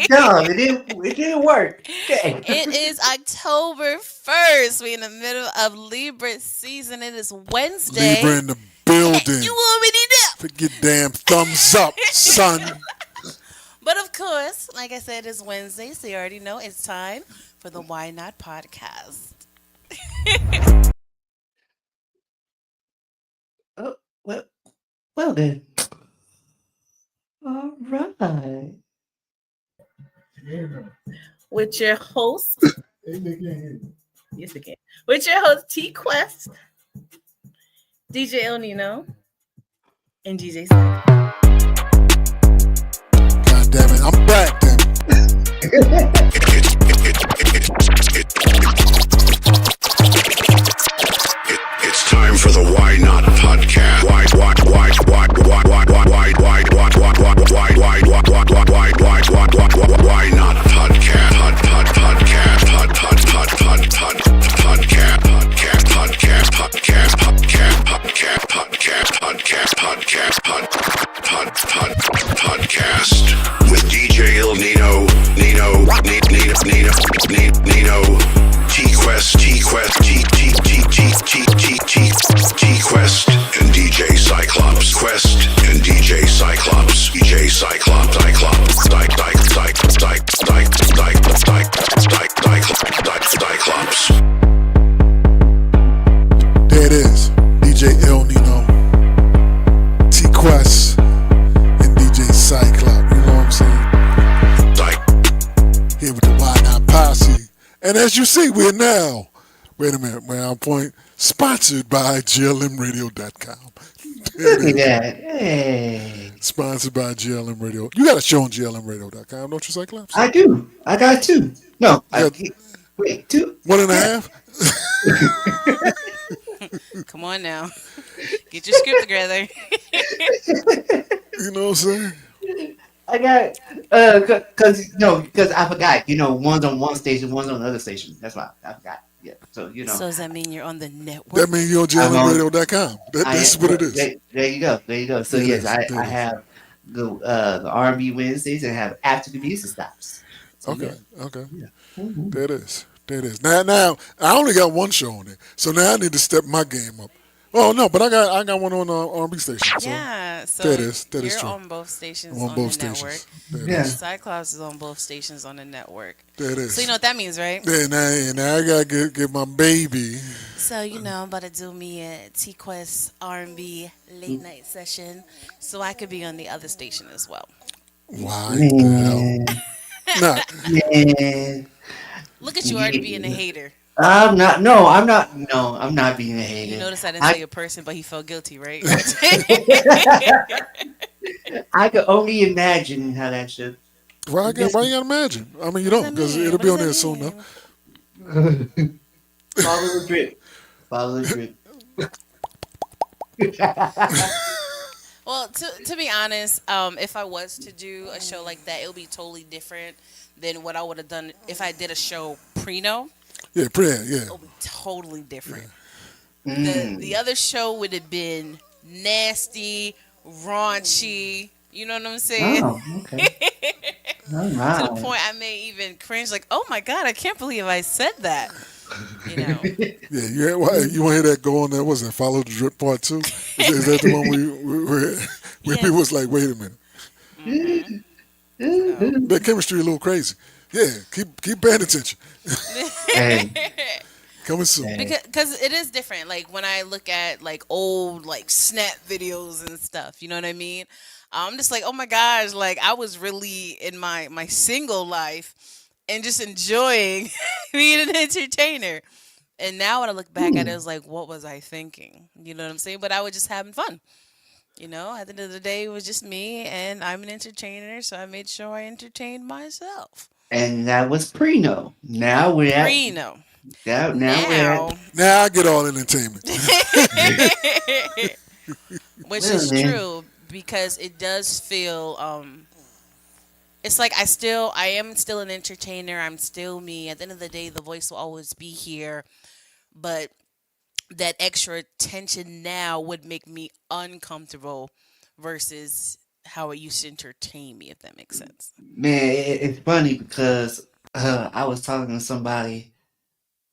No, it didn't work. Okay. It is October 1st. We in the middle of Libra season. It is Libra Wednesday. in the building. You already know. Pick your damn thumbs up, son. But of course, like I said, it's Wednesday, so you already know it's time for the Why Not podcast. Oh, well, well then. All right. With your host, yes, we can. With your host, T Quest, DJ El Nino, and DJ Side. God damn it, I'm back then. It's time for the Why Not podcast. Why Not podcast. Podcast with DJ Il Nino, T-Quest, T-Quest, and DJ Cyclops, Quest, and DJ Cyclops, Cyclops. There it is. DJ El Nino, T-Quest, and DJ Cyclops. You know what I'm saying? Here with the Why Not Posse. And as you see, we're now, wait a minute, we're on point, sponsored by GLMradio.com. Look at that. Hey. Sponsored by GLM Radio. You got a show on GLMradio.com, don't you, Cyclops? I do. I got two. No, You got wait, two. 1.5? Come on now. Get your script together. You know what I'm saying? I got because I forgot. One's on one station, one's on another station. That's why I forgot. Yeah, so So does that mean you're on the network? That means you're on I'm on. GLMradio.com. That's what it is. There you go. There you go. So There it yes, is. I There it is. have the R&B Wednesdays and I have after the music stops. So, Okay, okay. yeah. Mhm. There it is. There it is. Now, I only got one show on it, so now I need to step my game up. Oh no, but I got one on R&B station. So Yeah, so That is you're true. on both stations I'm on on both the network. stations. There it Yeah. is. Cyclops is on both stations on the network. There it is. So you know what that means, right? Yeah, now I gotta get my baby. So I'm about to do me a T Quest R&B late night session, so I could be on the other station as well. Why the Man, hell? Not. man. Look at you already being a hater. I'm not. No, I'm not. No, I'm not being a You hater. notice I didn't I say a person, but he felt guilty, right? I could only imagine how that should. Why you gotta imagine? I mean, you What does don't, that because mean? it'll What be does on that there soon mean? enough. Follow the drip. Follow the drip. Well, to be honest, if I was to do a show like that, it would be totally different than what I would have done if I did a show pre-no. Yeah, prayer, yeah. It would be totally different. The Mm. other show would have been nasty, raunchy. You know what I'm saying? Oh, okay. All To the right. point I may even cringe, like, "Oh my god, I can't believe I said that." You know. Yeah, you want to hear that go on there? Was it Follow the Drip Part 2? Is that the one where Yeah. people was like, wait a minute. So. That chemistry a little crazy. Yeah, keep paying attention. Hey, Coming soon. hey. Because it is different. Like when I look at like old like snap videos and stuff, you know what I mean? I'm just like, oh my gosh, like I was really in my single life and just enjoying being an entertainer. And now when I look back at it, it's like, what was I thinking? You know what I'm saying? But I was just having fun. At the end of the day, it was just me, and I'm an entertainer, so I made sure I entertained myself. And that was Preno. Now we're at. Reno. Now we're Now, at. Now I get all entertainment. which Well, is man. true because it does feel it's like I am still an entertainer. I'm still me. At the end of the day, the voice will always be here, but that extra attention now would make me uncomfortable versus how it used to entertain me, if that makes sense. Man, it's funny because I was talking to somebody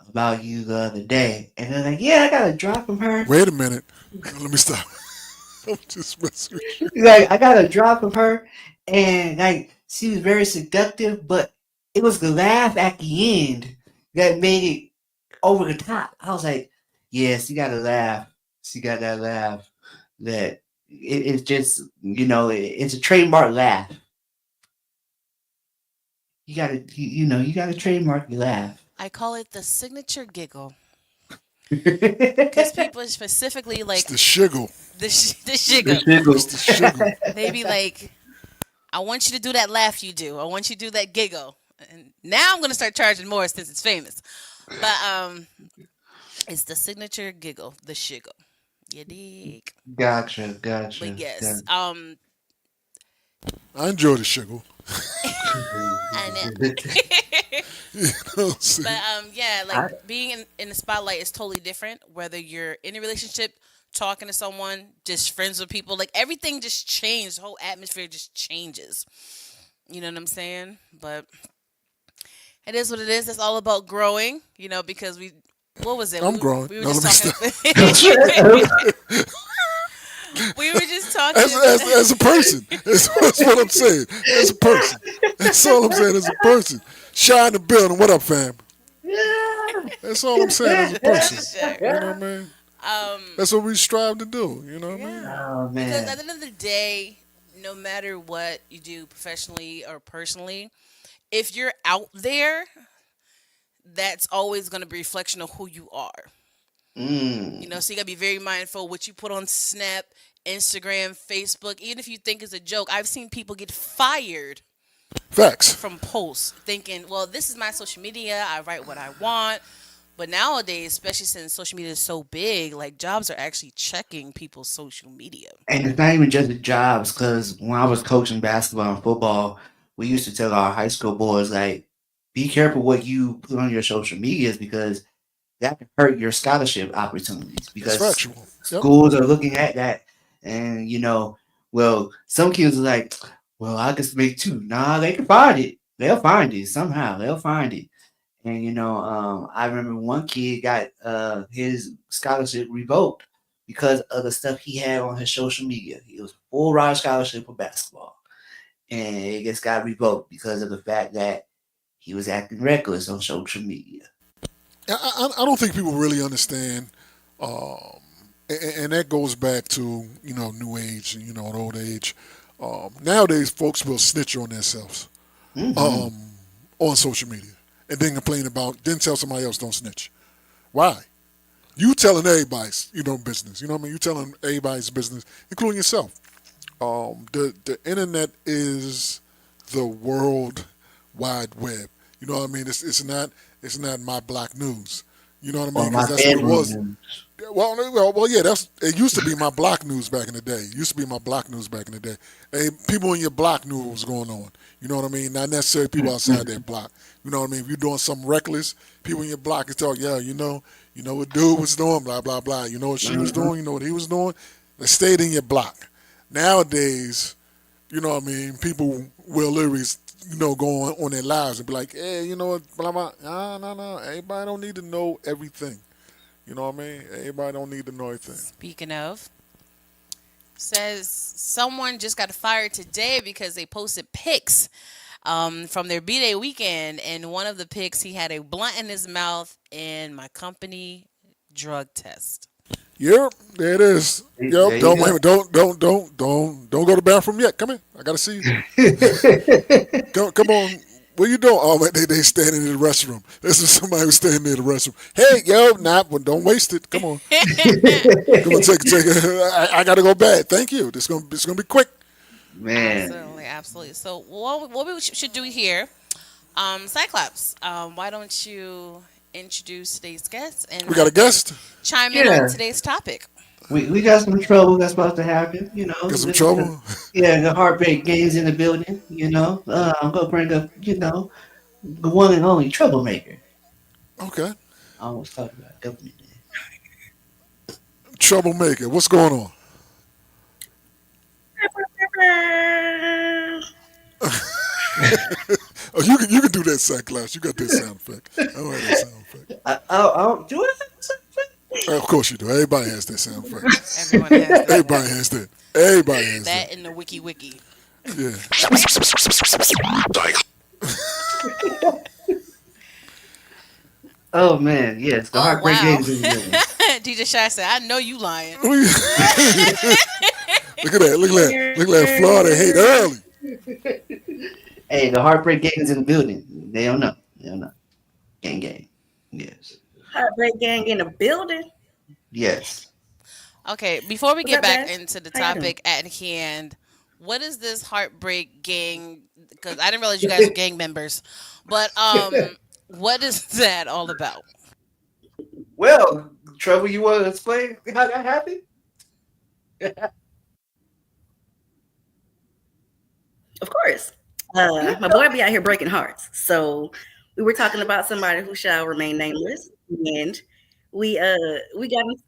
about you the other day, and they're like, "Yeah, I got a drop from her. Wait a minute. Let me stop. I'm just messing with you. Like, I got a drop from her, and like she was very seductive, but it was the laugh at the end that made it over the top." I was like, "Yeah, she got a laugh. She got that laugh that it's just it's a trademark laugh. You got to trademark your laugh." I call it the signature giggle because people specifically It's like the shiggle. the The giggle. It's shiggle. the shiggle. They be like, I want you to do that laugh you do. I want you to do that giggle. And now I'm gonna start charging more since it's famous. But it's the signature giggle, the shiggle. You dig? Gotcha, But gotcha. yes, I enjoy the shiggle. I Gotcha. know. You know, see, But yeah, like I, being in the spotlight is totally different. Whether you're in a relationship, talking to someone, just friends with people, like everything just changed. The whole atmosphere just changes. You know what I'm saying? But it is what it is. It's all about growing. Because what was it? I'm growing. We were No, just let me talking. stop. We were just talking. As a person, that's what I'm saying. As a person, that's all I'm saying. As a person, shine the building. What up, fam? That's all I'm saying. As a That's person, for sure. you know what I mean. Um, That's what we strive to do. You know what I mean. yeah, oh because at man. the end of the day, no matter what you do professionally or personally, if you're out there, that's always going to be a reflection of who you are. Mm. So you got to be very mindful what you put on Snap, Instagram, Facebook. Even if you think it's a joke, I've seen people get fired Facts. from posts thinking, well, this is my social media. I write what I want. But nowadays, especially since social media is so big, like jobs are actually checking people's social media. And it's not even just the jobs, because when I was coaching basketball and football, we used to tell our high school boys like, be careful what you put on your social medias because that can hurt your scholarship opportunities It's because factual. Yep. schools are looking at that, and well, some kids are like, well, I can make two. Nah, they can find it. They'll find it somehow. They'll find it. And I remember one kid got his scholarship revoked because of the stuff he had on his social media. It was a full ride scholarship for basketball, and it just got revoked because of the fact that he was acting reckless on social media. I don't think people really understand, um, and that goes back to new age and an old age. Nowadays, folks will snitch on themselves Hmm. um, on social media, and then complain about, then tell somebody else don't snitch. Why? You telling everybody's business. You know what I mean? You telling everybody's business, including yourself. The internet is the world wide web. You know what I mean? It's not my black news. You know what I mean? Or Because my that's what it bedroom was. news. Yeah. That's it. Used to be my block news back in the day. It used to be my block news back in the day. Hey, people in your block knew what was going on. You know what I mean? Not necessarily people outside their block. You know what I mean? If you're doing something reckless, people in your block can talk. Yeah, what dude was doing. Blah blah blah. You know what she was Hmm. doing. You know what he was doing. They stayed in your block. Nowadays, you know what I mean? People will literally, go on their lives and be like, hey, you know what, blah, blah. Nah, no, no. Everybody don't need to know everything. You know what I mean? Everybody don't need to know everything. Speaking of, says someone just got fired today because they posted pics from their B-Day weekend. And one of the pics, he had a blunt in his mouth in my company drug test. Yep, there it is. There Yep, you don't wait a go. minute. Don't go to the bathroom yet. Come in. I gotta see you. Come on. What you doing? Oh, they standing in the restroom. This is somebody who's standing in the restroom. Hey, yo, nah, well, don't waste it. Come on. Come on, take it. I gotta go bad. Thank you. This gonna be quick. Man, Absolutely, absolutely. So what we should do here, Cyclops, why don't you introduce today's guest and We got a let them guest. chime in on yeah, today's topic? we got some trouble that's about to happen. Got some trouble. Yeah, the heartbreak games in the building. I'm gonna bring up the one and only troublemaker. Okay. I almost talked about government. Troublemaker. What's going on? Oh, you can do that sound class. You got that sound effect. I don't have that sound effect. I don't do it. Of course you do. Everybody has that sound effect. Everyone has that. Everybody has that. Everybody has that. That in the wiki. Yeah. Oh man, yes, the Oh heartbreak wow. games in the building. DJ Shy said, "I know you lying." Look at that. Look at that. Look at that. Florida hate early. Hey, the heartbreak games in the building. They don't know. They don't know. Gang. Yes. Heartbreak Gang in the building. Yes. Okay, before we What's get up, back guys? into the How y'all doing? topic at hand, what is this heartbreak gang? Because I didn't realize you guys were gang members, but what is that all about? Well, Trevor, you want to explain how that happened? Of course. My boy be out here breaking hearts. So we were talking about somebody who shall remain nameless, and we got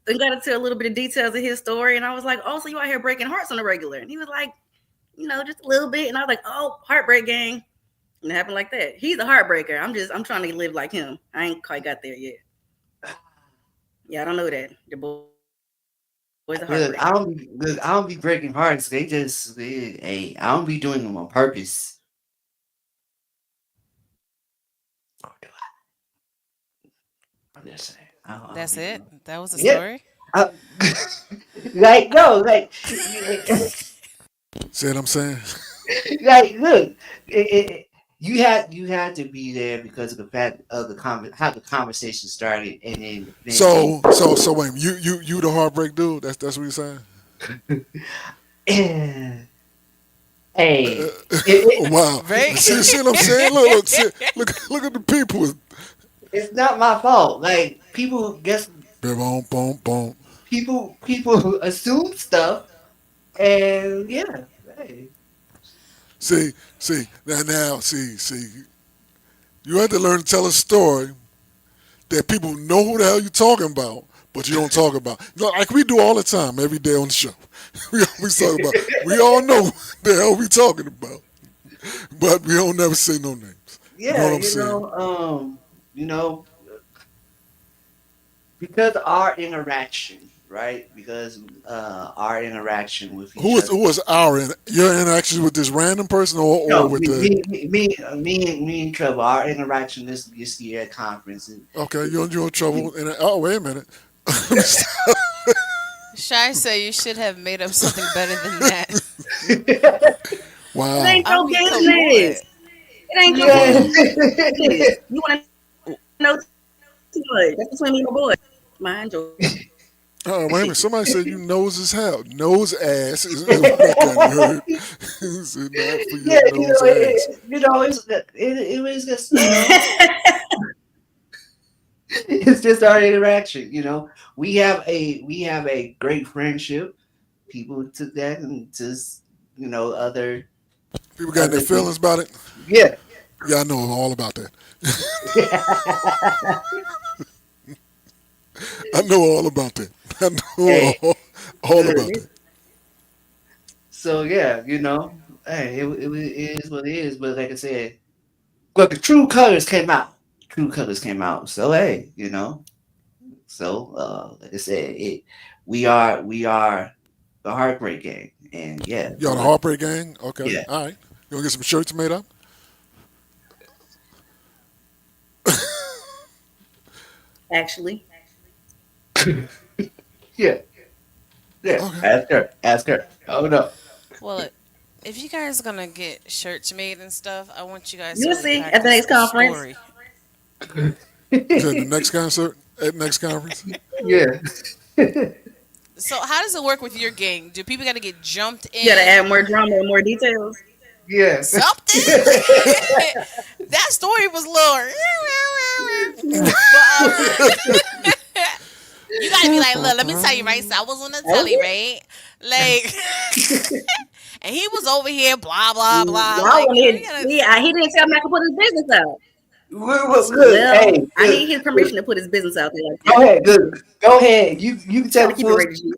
into a little bit of details of his story, and I was like, "Oh, so you out here breaking hearts on the regular?" And he was like, just a little bit, and I was like, "Oh, heartbreak gang," and it happened like that. He's a heartbreaker. I'm trying to live like him. I ain't quite got there yet. Yeah, I don't know that. The boy's a heartbreaker. Look, I don't be breaking hearts. Hey, I don't be doing them on purpose. Or do I? I'm just saying. I don't That's be it. doing. That was the Yeah. story. I, like no, See what I'm saying? like look, you had to be there because of the fact of how the conversation started, and So wait. You the heartbreak dude. That's what you're saying. then hey, it, Wow. Right? See what I'm saying? Look at the people. it's not my fault. Like Boom, boom, boom. people assume stuff, and yeah, hey, See. You have to learn to tell a story that people know who the hell you're talking about, but you don't talk about. Like we do all the time, every day on the show. We always talk about. We all know who the hell we talking about, but we don't never say no names. You know yeah, what I'm saying? you know, because our interaction, right? Because our interaction with each other. Who was your interactions with this random person or No, with the me and Trevor, our interaction this year at conference. And, okay, you're in trouble. And oh, wait a minute. Shy said you should have made up something better than that. It Wow, ain't I your mean, come on. business. It ain't your yeah. wow. business. You want to know too much? That's between me and my boy. Mind your Wait a minute. Somebody said you nose as hell. Nose ass is what I kind of heard. He said not for your Yeah, nose ass. it was just it's just our interaction. We have a great friendship. People took that and just other People got their other things. feelings about it. Yeah. Yeah, I know all about that. I know all about that. I know Hey, all about that. so yeah, hey, it is what it is. But like I said, look, the true colors came out. True colors came out. So hey, so like I said, we are the heartbreak gang, and yeah, Y'all the Heartbreak Gang? Okay, yeah. all right. You want to get some shirts made up? actually. Yeah, yeah. Okay. Ask her. Oh no. Well, if you guys are gonna get shirts made and stuff, I want you guys to You'll really see at the practice next the conference. story. You said the next concert at next conference? Yeah. So, how does it work with your gang? Do people got to get jumped You got to in? add more drama and more details. Yeah. Something. That story was lower. But you gotta be like, look, let me tell you, right? So I was on the telly, Okay. right? Like, and he was over here, blah blah blah. Y'all Like, want you to gotta. he didn't tell me I could put his business out. Look, Well, hey, I need his permission to put his business out there like go that. ahead, look, go ahead. You can tell Trying the to keep it full. rated G.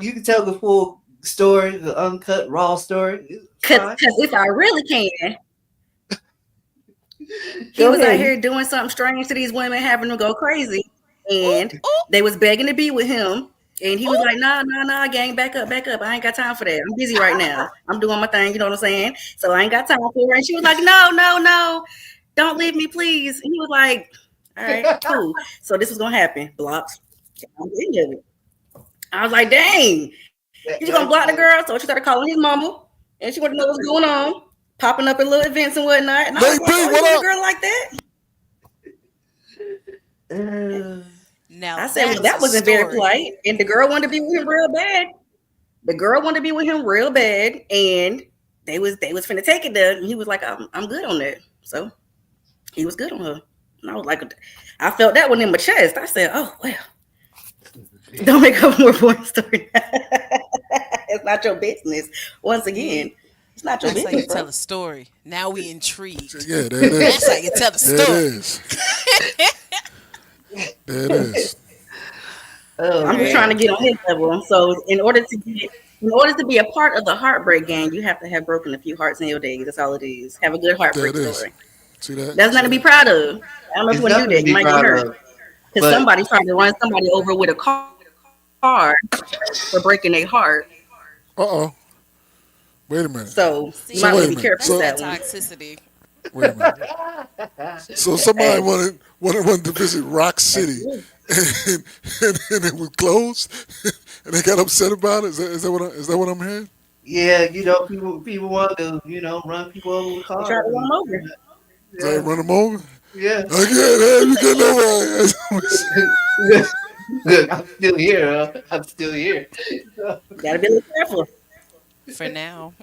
You can tell the full story, the uncut raw story. It's Cause, fine. cause if I really can, he Go was out ahead. here doing something strange to these women, having them go crazy, Ooh, and ooh, they was begging to be with him. And he was ooh. like, "No, no, no, gang, back up, back up. I ain't got time for that. I'm busy right now. I'm doing my thing. You know what I'm saying? So I ain't got time for it." And she was like, "No, no, no, don't leave me, please." And he was like, "All right, cool." So this was gonna happen. Blocks. I'm in it. I was like, "Dang, you just gonna block the That's girl?" So she started calling his mama, and she wanted to know what's going on, popping up at little events and whatnot. And I was Nate like, B, "Oh, you what want a up? girl like that?" uh, Now I said, "Well, that's that a wasn't very story. polite." And the girl wanted to be with him real bad. The girl wanted to be with him real bad, and they was finna take it there. And he was like, "I'm good on that." So he was good on her. And I was like, I felt that one in my chest. I said, "Oh well, don't make up more boring story." It's not your business. Once again, See, it's not your that's how you business, bro. tell a story. Now we intrigued. Yeah, there it That's how is. you tell the There it story. is. There it is. oh I'm just trying Right. to man. get on his level. So in order to be a part of the heartbreak gang, you have to have broken a few hearts in your days. That's all it is. Have a good There it heartbreak is. story. See that? That's See nothing to that? be proud of. I don't know if you It's want to do nothing that. to You be might get proud hurt of. because But somebody tried to run somebody over with a car for breaking their heart. Uh oh. Wait a minute. So you might So want to See, be wait a careful minute. with that's So that that one. toxicity. wait a minute. So somebody hey, wanted to visit Rock City, Absolutely. and it was closed, and they got upset about it. Is that what I'm hearing? yeah, people want to, run people over with They tried cars. to run And, them over. Is that yeah, run them over? yeah. I can't have you get nowhere. Look, I'm still here. I'm still here. Got to be a little careful. For now.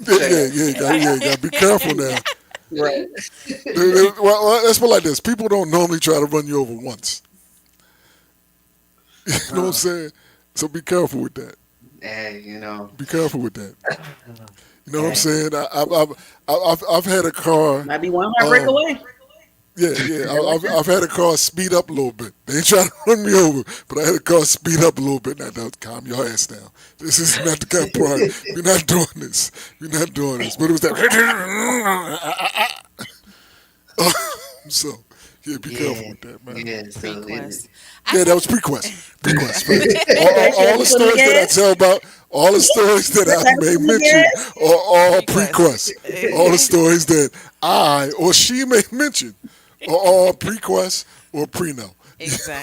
Yeah, yeah, gotta be careful now. Right. Let's put it like this: people don't normally try to run you over once. You know what I'm Uh, saying? So be careful with that. and Be careful with that. You know what I'm and saying? I've had a car. Might be one heartbreak Um, away. yeah, yeah. You never know. I've had a car speed up a little bit. They ain't trying to run me over, but I had a car speed up a little bit. Now, don't calm your ass down. This is not the kind of part. We're not doing this. We're not doing this. But it was that. So, yeah, be careful yeah, with that, man. yeah. So Prequest. I Yeah, that think was prequest. Prequest, man. Make sure All you the put in the stories that I gas. tell about, all the stories that I Try to may put in the mention gas. are all prequest. prequest. All the stories that I or she may mention are all prequest or pre-no.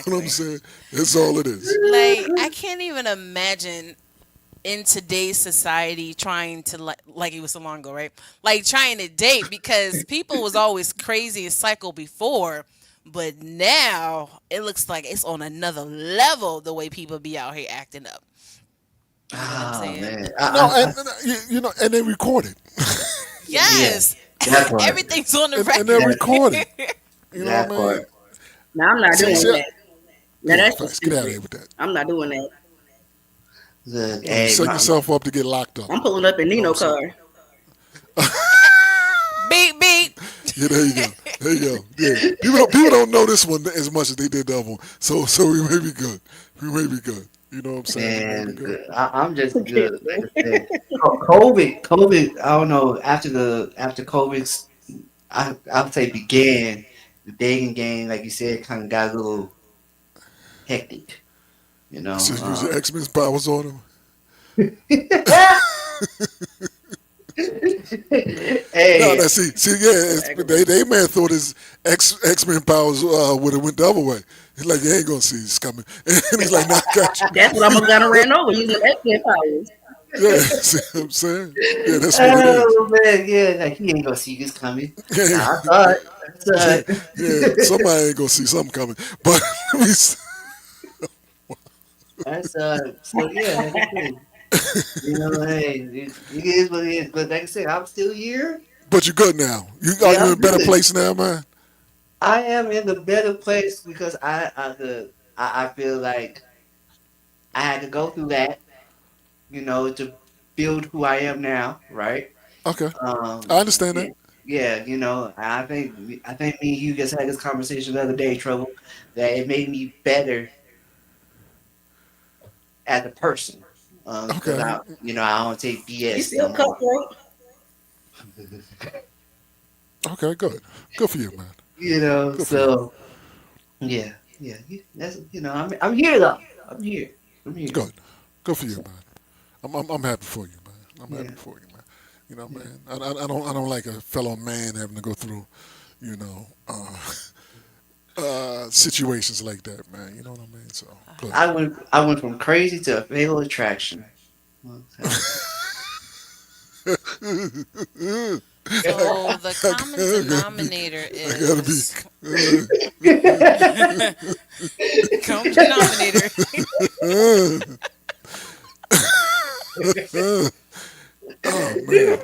You know what I'm Exactly. saying? That's all it is. Like I can't even imagine in today's society trying to like it was so long ago, right? Like trying to date because people was always crazy and psycho before, but now it looks like it's on another level the way people be out here acting up. You know what I'm oh saying? man, No, and you know, and they record it, yeah, Yes. that part, Everything's on the and they're that record. recording. You know that what I mean? part. Now I'm not See, doing see, that. Now yeah, that's just facts. Get out of stupid. here with that. I'm not doing that. Look, You know, you hey, setting yourself up to get locked up. I'm pulling up in You know what Nino I'm saying? car. Beep beep. Yeah, there you go. There you go. Yeah, people don't know this one as much as they did the other one. So we may be good. We may be good. You know what I'm saying? We may be man, good. I'm just Okay. good. Like I said, COVID. I don't know. After COVID, I would say began the dating game. Like you said, kind of got a little hectic. You You know. said use your X Men's powers on them. No, Hey, no. See, yeah. So They aggravating. may have thought his X Men powers would have went the other way. He's like, you ain't gonna see this coming, and he's like, nah, I got you. That's what I'm gonna ran over using X-Men powers. Yeah, see what I'm saying? Yeah, that's what it is. oh man, yeah. Like he ain't gonna see this coming. Yeah, Nah, I saw it. I saw yeah, yeah. it. Somebody ain't gonna see something coming, but we I saw it. So yeah, like I said, hey, it is what it is. But like I said, I'm still here. but you're good now. Are Yeah, you in I'm a better good. place now, man? I am in the better place because I feel like I had to go through that, to build who I am now, right? Okay, I understand Yeah, that. yeah, I think me and you just had this conversation the other day, Trouble, that it made me better as a person. because Okay. I don't take You BS no still more. cutthroat. Okay. Good. Good for you, man. Good for you. So yeah, yeah, that's I'm here though. I'm here. I'm here. Good. Good for you, man. I'm happy for you, man. I'm happy Yeah, for you, man. yeah. Man. I don't like a fellow man having to go through, you know, situations like that, man. You know what I mean? So good. I went from crazy to a fatal attraction. Okay. So the common I gotta be. denominator I gotta be. is common denominator. Oh man.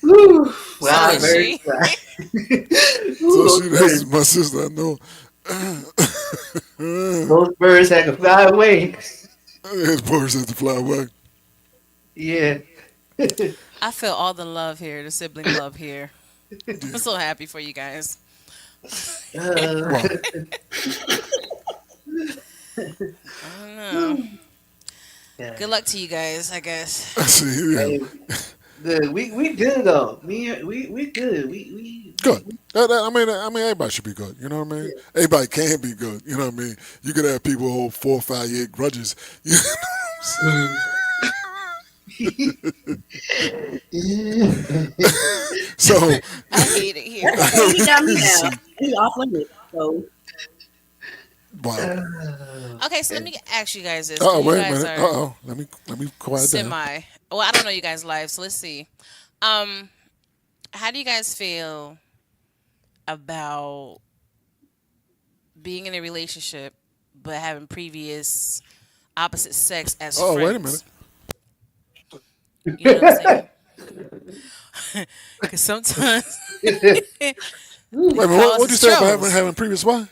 Woo, So wow, is So very she? excited. so Ooh, she that's my sister. I know. those birds had to fly away. His birds have to fly away. Yeah. I feel all the love here, the sibling love here. Yeah. I'm so happy for you guys. Uh, Wow. I don't know. yeah. Good luck to you guys, I guess. I see. Yeah. Hey, good. We good though. We good. Good. I mean, everybody should be good. You know what I mean? Everybody can be good. You know what I mean? You could have people who hold 4 or 5 year grudges. You know so, I hate it here. That's okay. He got me now. see, He off limits. So wow. Okay, so let me ask you guys this. 'Cause Oh, you wait a guys minute. are Let me quiet down. semi. Well, I don't know you guys' lives, so let's see. Um, how do you guys feel about being in a relationship but having previous opposite sex as Oh, wait a minute. friends? You know what I'm saying? Because sometimes Wait a it minute. What did you causes say about having, troubles. having previous what?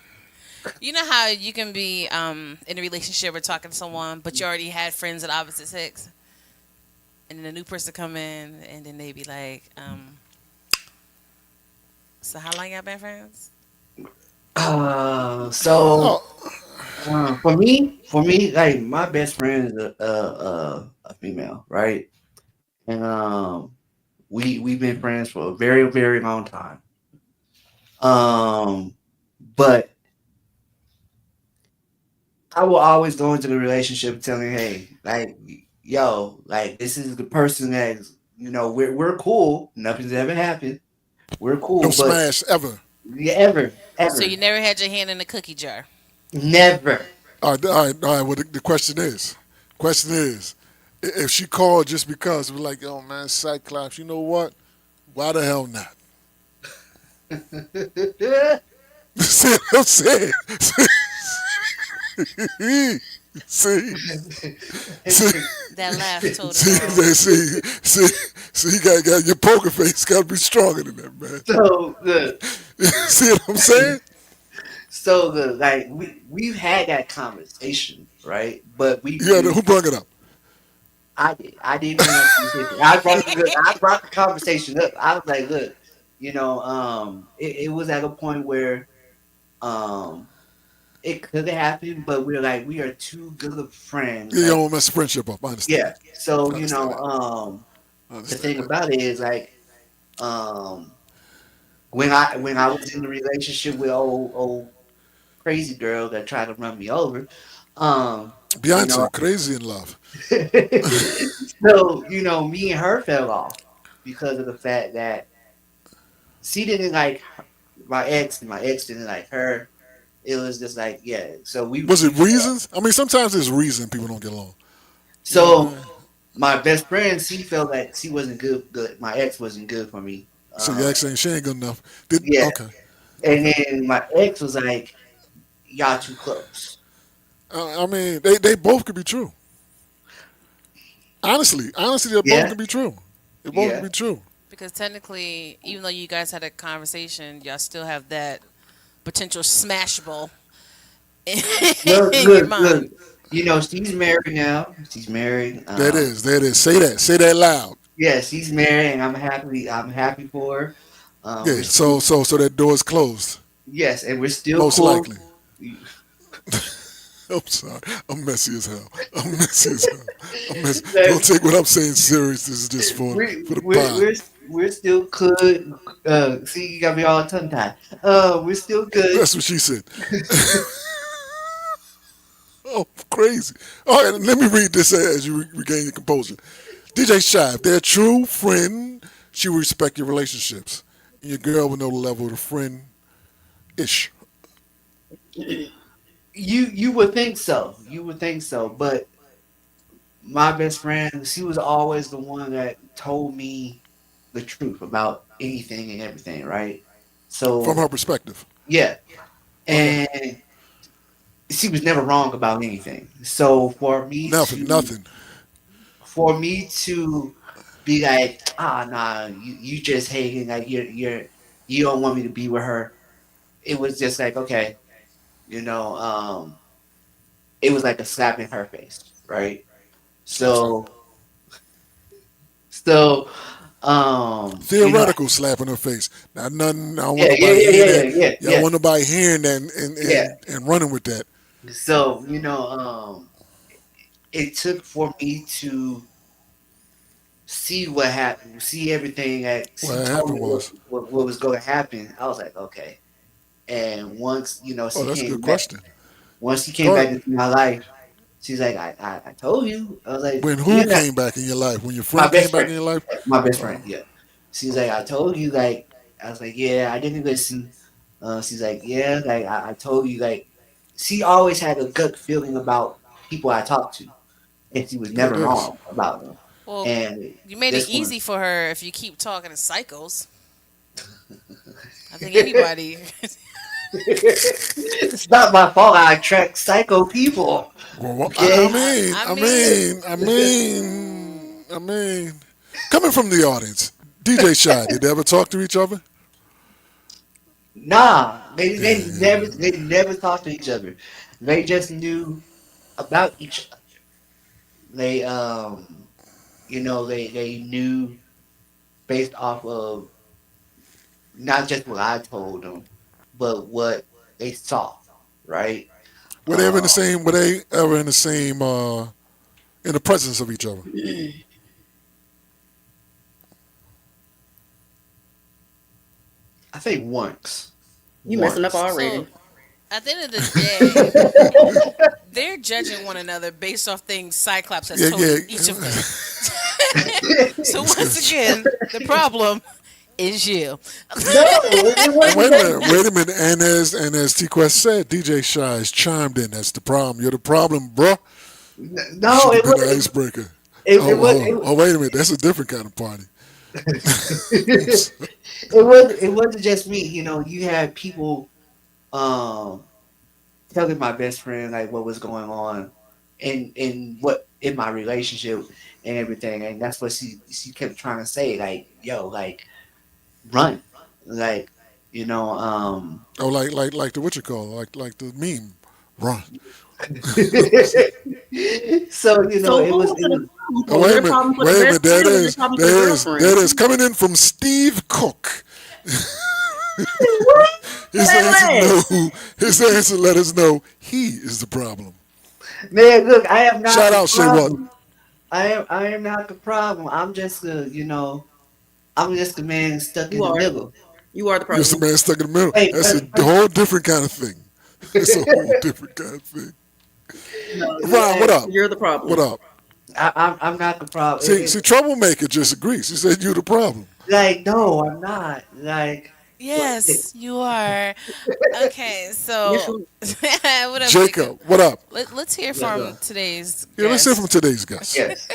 You know how you can be in a relationship or talking to someone, but you already had friends of the opposite sex, and then a new person come in, and then they be like, "So how long y'all been friends?" So Oh, for me, like my best friend is a female, right? And we've been friends for a very very long time. Um, but I will always go into the relationship telling, hey, like, yo, like this is the person that we're cool. Nothing's ever happened. We're no cool, but smash ever. yeah, ever, So you ever, never had your hand in the cookie jar. never. All right, all right, all right. Well, the question is, if she called just because we're like, oh man, Cyclops, you know what? Why the hell not? See what I'm saying? See, see, That laugh told it all. see, you got your poker face got to be stronger than that, man. So good. See what I'm saying? So good. Like we've had that conversation, right? But Yeah, who brought it up? I didn't bring up the conversation. I brought the conversation up. I was like, look, it was at a point where um it could have happened, but we are too good of friends. Yeah, you Like, don't mess the friendship up. I understand yeah. that. So, I understand that. I the understand thing that. about it is like um when I was in the relationship with old crazy girl that tried to run me over, um, you know, Beyonce, crazy in love. so me and her fell off because of the fact that she didn't like my ex, and my ex didn't like her. It was just like, yeah. So Was we it fell off. reasons? I mean, sometimes there's reason people don't get along. You know what I So mean? my best friend, she felt like she wasn't good. My ex wasn't good for me. So you actually she ain't good enough. Did Yeah, okay, and okay. then my ex was like, y'all too close. I mean, they both could be true. Honestly, they both Yeah, could be true. They both could yeah. be true. Because technically, even though you guys had a conversation, y'all still have that potential smashable in, Look, in your look, look. mind. She's married now. She's married. There it is. There it is. Say that. Say that loud. Yeah, she's married, and I'm happy. I'm happy for her. We're Yeah. still So that door is closed. yes, and we're still Most cool. likely. I'm sorry. I'm messy as hell. I'm messy as hell. I'm messy. Don't Like, take what I'm saying serious. This is just we for the we're pod. we're we're still good. See, you got me all tongue tied. We're still good. That's what she said. Oh, crazy. All right, let me read this as you regain your composure. DJ Shy, if they're a true friend, she will respect your relationships. And your girl will know the level of the friend ish. You would think so. You would think so, but my best friend, she was always the one that told me the truth about anything and everything, right? From So her perspective. yeah, Okay. and she was never wrong about anything. So Nothing, nothing. for me to be like, ah, nah, you just hating, like you don't want me to be with her. It was just like, okay, you know, it was like a slap in her face, right? Gotcha. So so you know, Theoretical slap in her face. Not nothing. I don't want yeah, yeah, nobody yeah, hearing yeah, that. yeah, Yeah, I yeah, want nobody hearing that yeah. and running with that. So, it took for me to see what happened, see everything that What she told happened me was, what was going to happen. I was like, okay. And once, oh, she that's a good came back, question. once she came Go back ahead. into my life, she's like, I told you. I was like, When who yeah, came back in your life? When your my friend came best back friend, in your life? my best friend, Oh, yeah. She's like, I told you, like, I was like, yeah, I didn't listen. She's like, yeah, like, I told you, like, she always had a gut feeling about people I talked to, and she was there it never is. wrong about them. Well, And you made it this one, easy for her if you keep talking to psychos. I think anybody. it's not my fault. I attract psycho people. Well, I Okay. mean, I I mean, mean, I mean, I mean, coming from the audience, DJ Shy, did they ever talk to each other? Nah, Damn. they never talked to each other. They just knew about each other. They they knew based off of not just what I told them, but what they saw, right? Were they ever in the Uh, same? Were they ever in the same? In the presence of each other? I think once, You messing up once. so already. at the end of the day, they're judging one another based off things Cyclops has Yeah, told yeah. each of them. So That's once good. again, the problem is you. No, it And wasn't wait a that. minute, wait a minute. And as T Quest said, DJ Shy is chimed in. That's the problem. You're the problem, bruh. You No, should have it been the was icebreaker. it Oh, was oh, oh, wait a minute. That's a different kind of party. it wasn't just me. You had people um telling my best friend like what was going on in what in my relationship and everything, and that's what she kept trying to say, like, yo, like, run, like, you know um Oh, like the what you call like the meme, run. so So it who was was it the was problem Oh, for? Was it a problem for the wait a best minute. There it friend or was it a is. problem for the There it is. There girlfriend? it is. Coming in from Steve Cook. His Say answer less. no. His answer let us know he is the problem. man, look, I am not Shout the out Shay What. problem. I am not the problem. I'm just a man stuck You in the are. middle. You are the You're the problem. man stuck in the middle. Wait, That's a whole different kind of thing. That's a whole different kind of thing. No, Ron, what up? you're the What problem. up? I'm not the problem. See, troublemaker just agrees. He said you the problem. Like, no, I'm not. Like, what? Yes, you are. Okay, Yes, so you what up, Jacob? Jacob, what up? Let's hear Yeah, from go. today's Yeah, let's hear from guest. today's guest. Yes.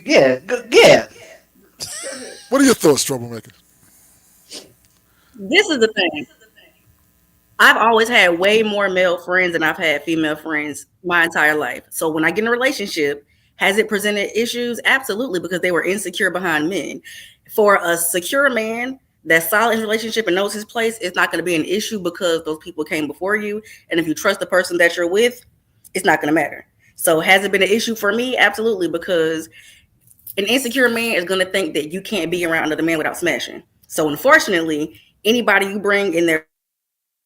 Yeah, yeah. What are your thoughts, troublemaker? This is the thing. I've always had way more male friends than I've had female friends my entire life. So when I get in a relationship, has it presented issues? Absolutely, because they were insecure behind men. For a secure man that's solid in his relationship and knows his place, it's not going to be an issue because those people came before you. And if you trust the person that you're with, it's not going to matter. So has it been an issue for me? Absolutely, because an insecure man is going to think that you can't be around another man without smashing. So unfortunately, anybody you bring in their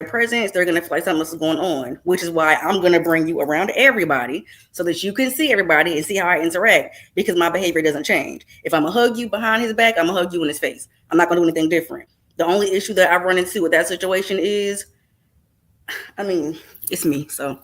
life presence, they're gonna feel like something else is going on, which is why I'm gonna bring you around everybody so that you can see everybody and see how I interact because my behavior doesn't change. If I'm gonna hug you behind his back, I'm gonna hug you in his face. I'm not gonna do anything different. The only issue that I run into with that situation is, I mean, it's me. So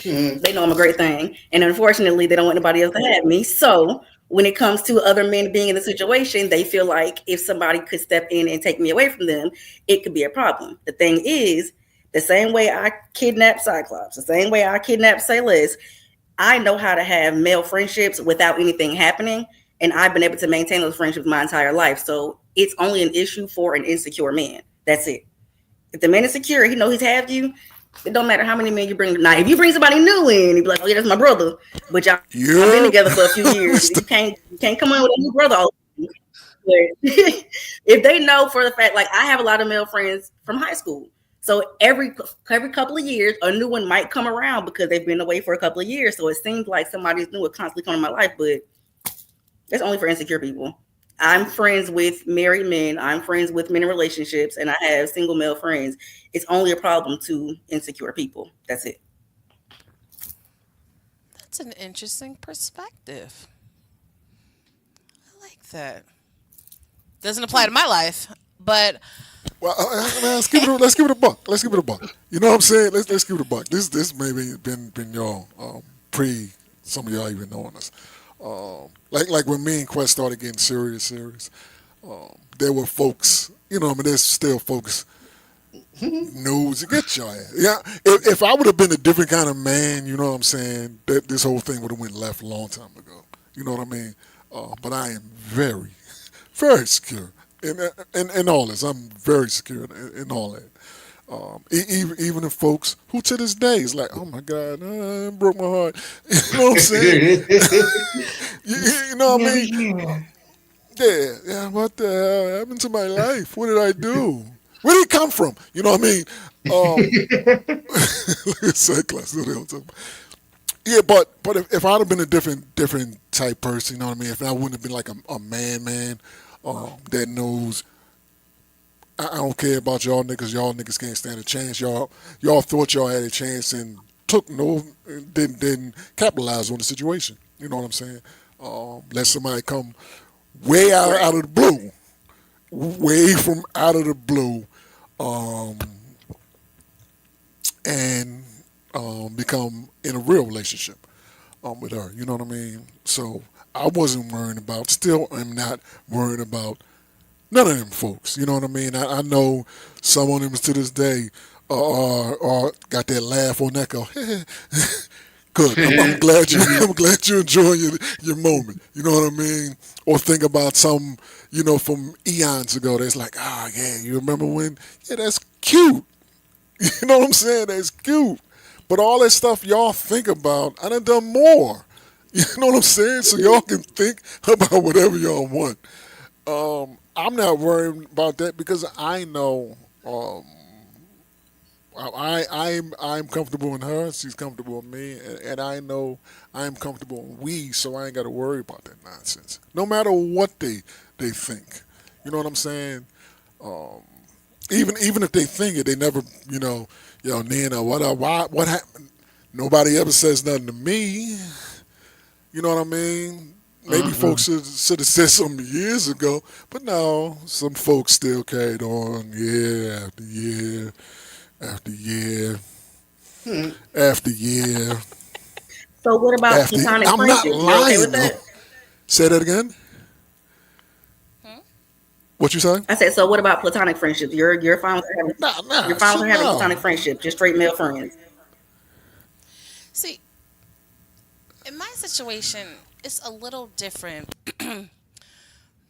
Mhm. they know I'm a great thing. And unfortunately, they don't want anybody else to have me. So when it comes to other men being in the situation, they feel like if somebody could step in and take me away from them, it could be a problem. The thing is, the same way I kidnapped Cyclops, the same way I kidnapped Sayless, I know how to have male friendships without anything happening. And I've been able to maintain those friendships my entire life. So it's only an issue for an insecure man. That's it. If the man is secure, he know he's have you. It don't matter how many men you bring. Now, if you bring somebody new in, you be like, "Oh yeah, that's my brother," but y'all been Yeah. together for a few years. You can't come in with a new brother. But if they know for the fact, like I have a lot of male friends from high school, so every couple of years, a new one might come around because they've been away for a couple of years. So it seems like somebody's new is constantly coming in my life, but that's only for insecure people. I'm friends with married men. I'm friends with men in relationships, and I have single male friends. It's only a problem to insecure people. That's it. That's an interesting perspective. I like that. Doesn't apply to my life, but Well, let's give it a buck. Let's give it a buck. You know what I'm saying? Let's give it a buck. This maybe been y'all pre some of y'all even knowing us. Like when me and Quest started getting serious. There were folks. You know, I mean, there's still folks knows get your ass. Yeah, if I would have been a different kind of man, you know what I'm saying, that this whole thing would have went left a long time ago. You know what I mean? But I am very, very secure in all this. I'm very secure in all that. Even the folks who to this day is like, oh my God, it broke my heart. You know what I'm saying? You know what I mean? Yeah. Yeah. What the hell happened to my life? What did I do? Where did it come from? You know what I mean? Um, Cyclops, what else? Yeah, but if I'd have been a different type person, you know what I mean? If I wouldn't have been like a man, that knows I don't care about y'all niggas. Y'all niggas can't stand a chance. Y'all thought y'all had a chance and took no, didn't capitalize on the situation. You know what I'm saying? Let somebody come way out of the blue, way from out of the blue, um, and become in a real relationship with her. You know what I mean? So I wasn't worrying about. Still, am not worrying about none of them folks. You know what I mean? I know some of them to this day are got that laugh on that go. Good. I'm glad you. I'm glad you enjoy your moment. You know what I mean? Or think about some, from eons ago. That's like, yeah, you remember when? Yeah, that's cute. You know what I'm saying? That's cute. But all that stuff y'all think about, I done more. You know what I'm saying? So y'all can think about whatever y'all want. I'm not worried about that because I know I'm comfortable in her, she's comfortable in me, and I know I'm comfortable in we, so I ain't got to worry about that nonsense. No matter what they think, you know what I'm saying. Even if they think it, they never, Nina, what happened? Nobody ever says nothing to me. You know what I mean? Maybe folks should have said something years ago, but no, some folks still carried on year after year after year after year So what about after. platonic I'm not friendships? You're okay with lying though. that? Say that again. What you say? I said, so what about platonic friendships? You're fine with having Nah, you're fine with shit, having no. platonic friendships, just straight male friends. see, in my situation, it's a little different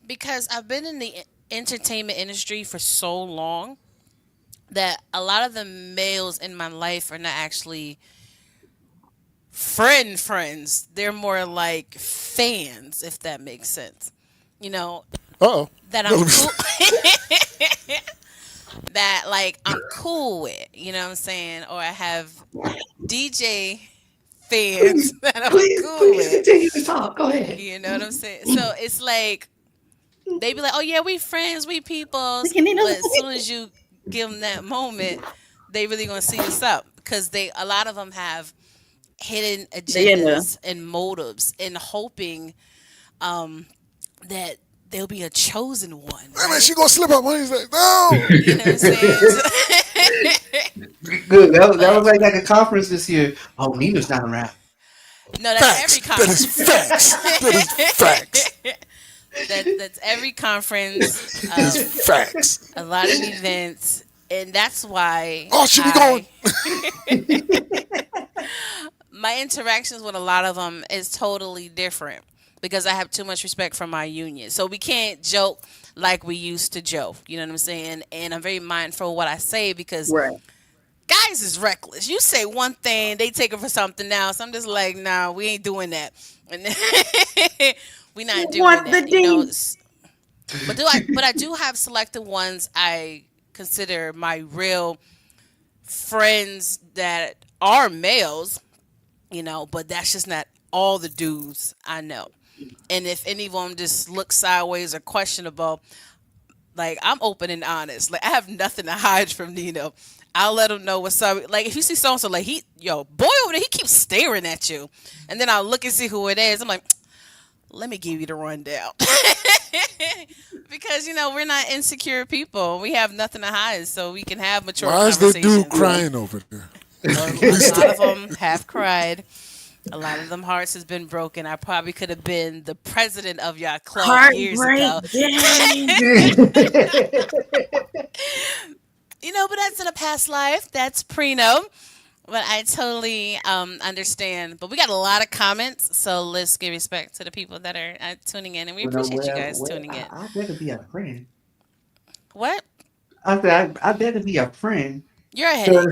because I've been in the entertainment industry for so long that a lot of the males in my life are not actually friends. They're more like fans, if that makes sense. You know, Uh oh. that No, I'm cool that like I'm cool with, you know what I'm saying? Or I have DJ fans Please, that I'm please, cool please with. continue to talk. Go ahead. You know what I'm saying? So it's like they be like, "Oh yeah, we friends, we We peoples," can, but as soon as you give them that moment, they really gonna see us up because they a lot of them have hidden They in the agendas and motives and hoping that they'll be a chosen one, I mean, right? she gonna slip up. He's like, no. You know what I'm saying? Good. That But was like a conference this year. Oh, Nina's not around. no, that's Facts. every That is conference. facts. That is facts. That's every conference. That is facts. A lot of events, and that's why Oh, she be going. I my interactions with a lot of them is totally different because I have too much respect for my union. So we can't joke like we used to joke. You know what I'm saying? And I'm very mindful of what I say because right. guys is reckless. You say one thing, they take it for something else. I'm just like, nah, we ain't doing that. And we not doing Want the that. You know. D? But I do have selected ones I consider my real friends that are males, you know, but that's just not all the dudes I know. And if any of them just look sideways or questionable, like I'm open and honest. Like I have nothing to hide from Nino. I'll let him know what's up. Like if you see so and so, like boy over there, he keeps staring at you, and then I'll look and see who it is. I'm like, let me give you the rundown. Because we're not insecure people. We have nothing to hide, so we can have mature Why is that conversations. dude crying over there? A lot of them have cried. A lot of them hearts has been broken. I probably could have been the president of your club years ago. Heartbreak gang. But that's in a past life. That's prenup. But I totally understand. But we got a lot of comments, so let's give respect to the people that are tuning in, and we appreciate you guys tuning in. I better be a friend. What? I said I better be a friend. You're a headache.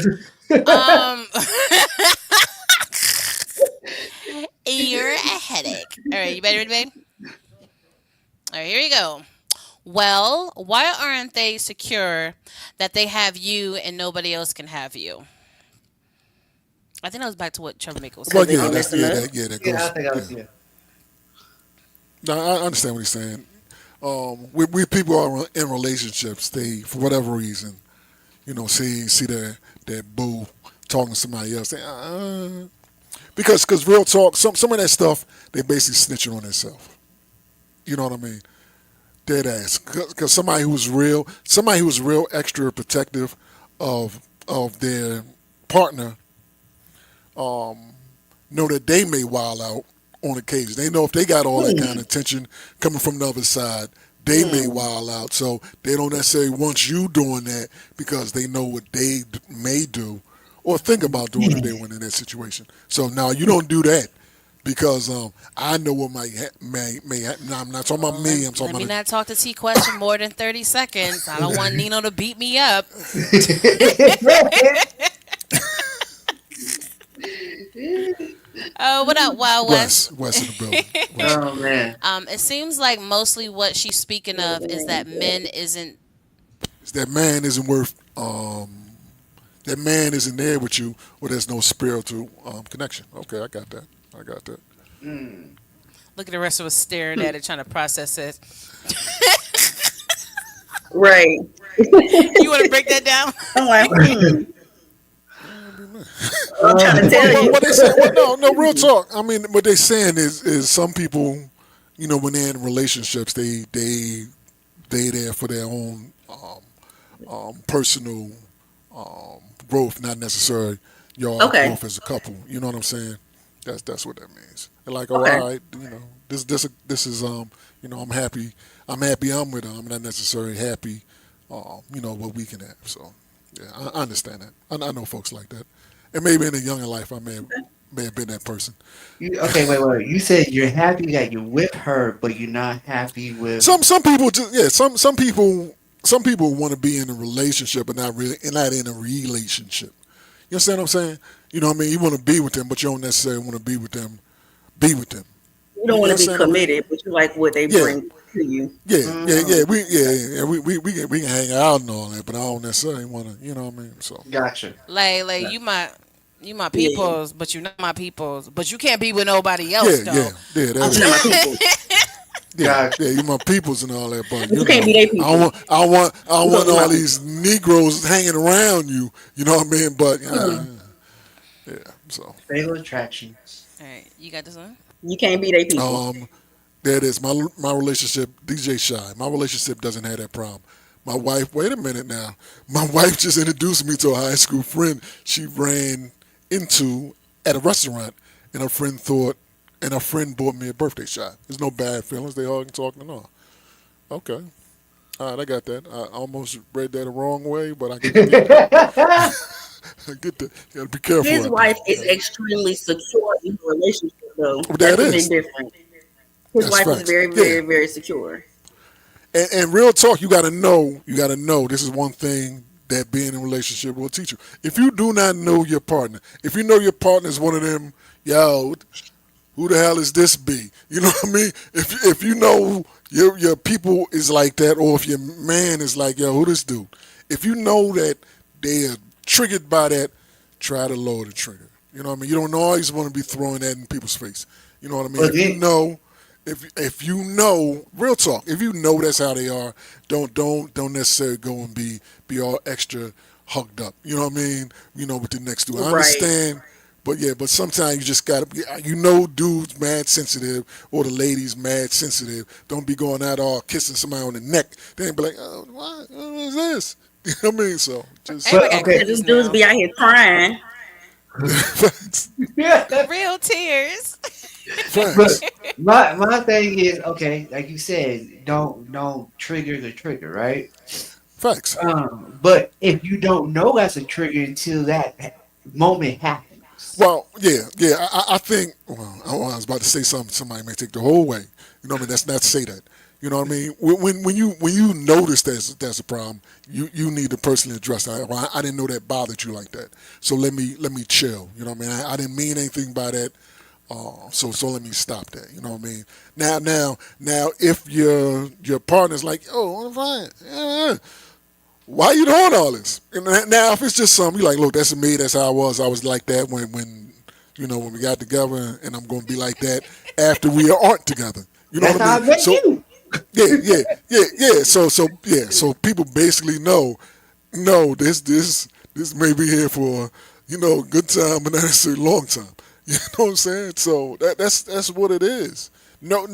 You're a headache. All right, you ready, babe? All right, here you go. Well, why aren't they secure that they have you and nobody else can have you? I think that was back to what Troublemaker was Well, saying. yeah, missing us. that goes. Yeah, I think I was. Yeah. No, I understand what he's saying. We people are in relationships. They, for whatever reason, see their boo talking to somebody else. Because real talk, some of that stuff they basically snitching on themselves. You know what I mean? Dead ass. Because somebody who's real extra protective of their partner, know that they may wild out on occasion. They know if they got all that kind of attention coming from the other side, they may wild out. So they don't necessarily want you doing that because they know what they may do or think about doing if they went in that situation. So now you don't do that because I know what may happen. Now, I'm not talking about me. I'm talking Let me about not talk to T Quest for more than 30 seconds. I don't want Nino to beat me up. Oh, what up, Wild West? West of the building. West. Oh man. It seems like mostly what she's speaking of is that men isn't. That man isn't worth. That man isn't there with you, or there's no spiritual connection. Okay, I got that. Look at the rest of us staring at it, trying to process it. Right. You want to break that down? I'm like, I'm trying to tell you. What they say? Well, no, real talk. I mean, what they saying is some people, when they're in relationships, they there for their own personal growth, not necessarily your growth as a couple. You know what I'm saying? That's what that means. They're like, all right, this is I'm happy. I'm with her. I'm not necessarily happy. What we can have. So yeah, I understand that. I know folks like that. And maybe in a younger life, I may have been that person. Okay, wait. You said you're happy that you're with her, but you're not happy with Some people just some people want to be in a relationship but not in a relationship. You understand what I'm saying? You know what I mean? You want to be with them, but you don't necessarily want to be with them. Be with them. You don't want to be understand? committed, but you like what they bring to you. Yeah. We can hang out and all that, but I don't necessarily want to. You know what I mean? So Gotcha. Like you my peoples, but you're not my peoples. But you can't be with nobody else, though. yeah. I'm not my people. Yeah, Gotcha. yeah, you my peoples and all that, but But you can't be their people. I You don't supposed want to be all my these people. Negroes hanging around you. You know what I mean? But Mm-mm. yeah, so Fatal attraction. All right, you got this one. You can't be their people. um, there it is. My relationship, DJ Shy. My relationship doesn't have that problem. My wife. Wait a minute now. My wife just introduced me to a high school friend she ran into at a restaurant, and her friend thought, and her friend bought me a birthday shot. There's no bad feelings. They all talking and all. Okay. All right, I got that. I almost read that the wrong way, but I get that. I get that. You gotta be careful His out there. wife is extremely secure in the relationship, though. But that That's a big is. difference. His That's wife is facts. very, Yeah. very, very secure. And real talk, you gotta know. You gotta know. This is one thing that being in a relationship will teach you. If you do not know your partner, if you know your partner is one of them, yo, who the hell is this be? You know what I mean? If you know your people is like that, or if your man is like, yo, who this dude? If you know that they are triggered by that, try to lower the trigger. You know what I mean? You don't always want to be throwing that in people's face. You know what I mean? But If you then, know, if you know, real talk, if you know that's how they are, don't necessarily go and be all extra hugged up. You know what I mean? You know, with the next dude. I Right. understand. But yeah, but sometimes you just gotta, you know, dudes mad sensitive or the ladies mad sensitive. Don't be going out all kissing somebody on the neck. They ain't be like, oh, what is this? You know what I mean? So just Everybody but got okay. Because cooties them dudes now. be out here crying. facts, Real tears. facts, But my thing is okay, like you said, don't trigger the trigger, right? facts. But if you don't know that's a trigger until that moment happens, Well, yeah, yeah. I think. Well, I was about to say something. Somebody may take the whole way. You know what I mean? That's not to say that. You know what I mean? When you notice there's a problem, you need the person to address that. Well, I didn't know that bothered you like that. So let me chill. You know what I mean? I didn't mean anything by that. So let me stop that. You know what I mean? Now, if your partner's like, oh, I'm fine. Why you doing all this? And now, if it's just something you like, look, that's me. That's how I was. I was like that when when we got together, and I'm going to be like that after we aren't together. You know that's what I how I mean? met So you. yeah. So people basically know, no, this may be here for a good time, but not necessarily a long time. You know what I'm saying? So that's what it is. Know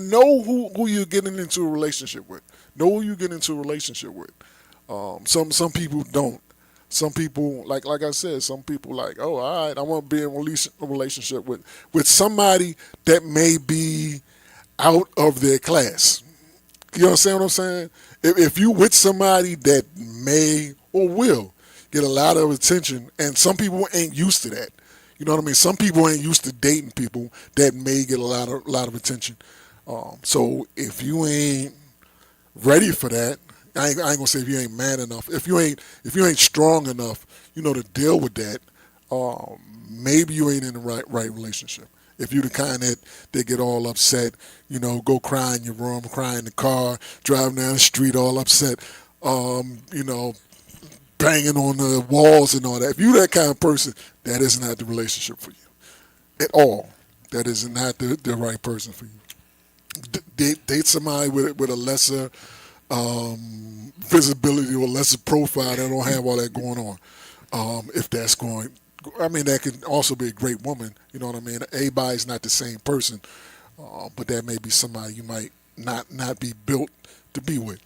who you're getting into a relationship with. Know who you get into a relationship with. Some people don't. Some people like I said. Some people like, oh, all right, I want to be in a relationship with somebody that may be out of their class. You understand what I'm saying? If you with somebody that may or will get a lot of attention, and some people ain't used to that. You know what I mean? Some people ain't used to dating people that may get a lot of attention. So if you ain't ready for that, I ain't gonna say if you ain't man enough. If you ain't strong enough, to deal with that. Maybe you ain't in the right relationship. If you the kind that get all upset, go cry in your room, cry in the car, driving down the street all upset, you know, banging on the walls and all that. If you that kind of person, that is not the relationship for you at all. That is not the right person for you. Date somebody with a lesser visibility or lesser profile that don't have all that going on. If that's going, I mean, that can also be a great woman. You know what I mean? Everybody's not the same person, but that may be somebody you might not be built to be with.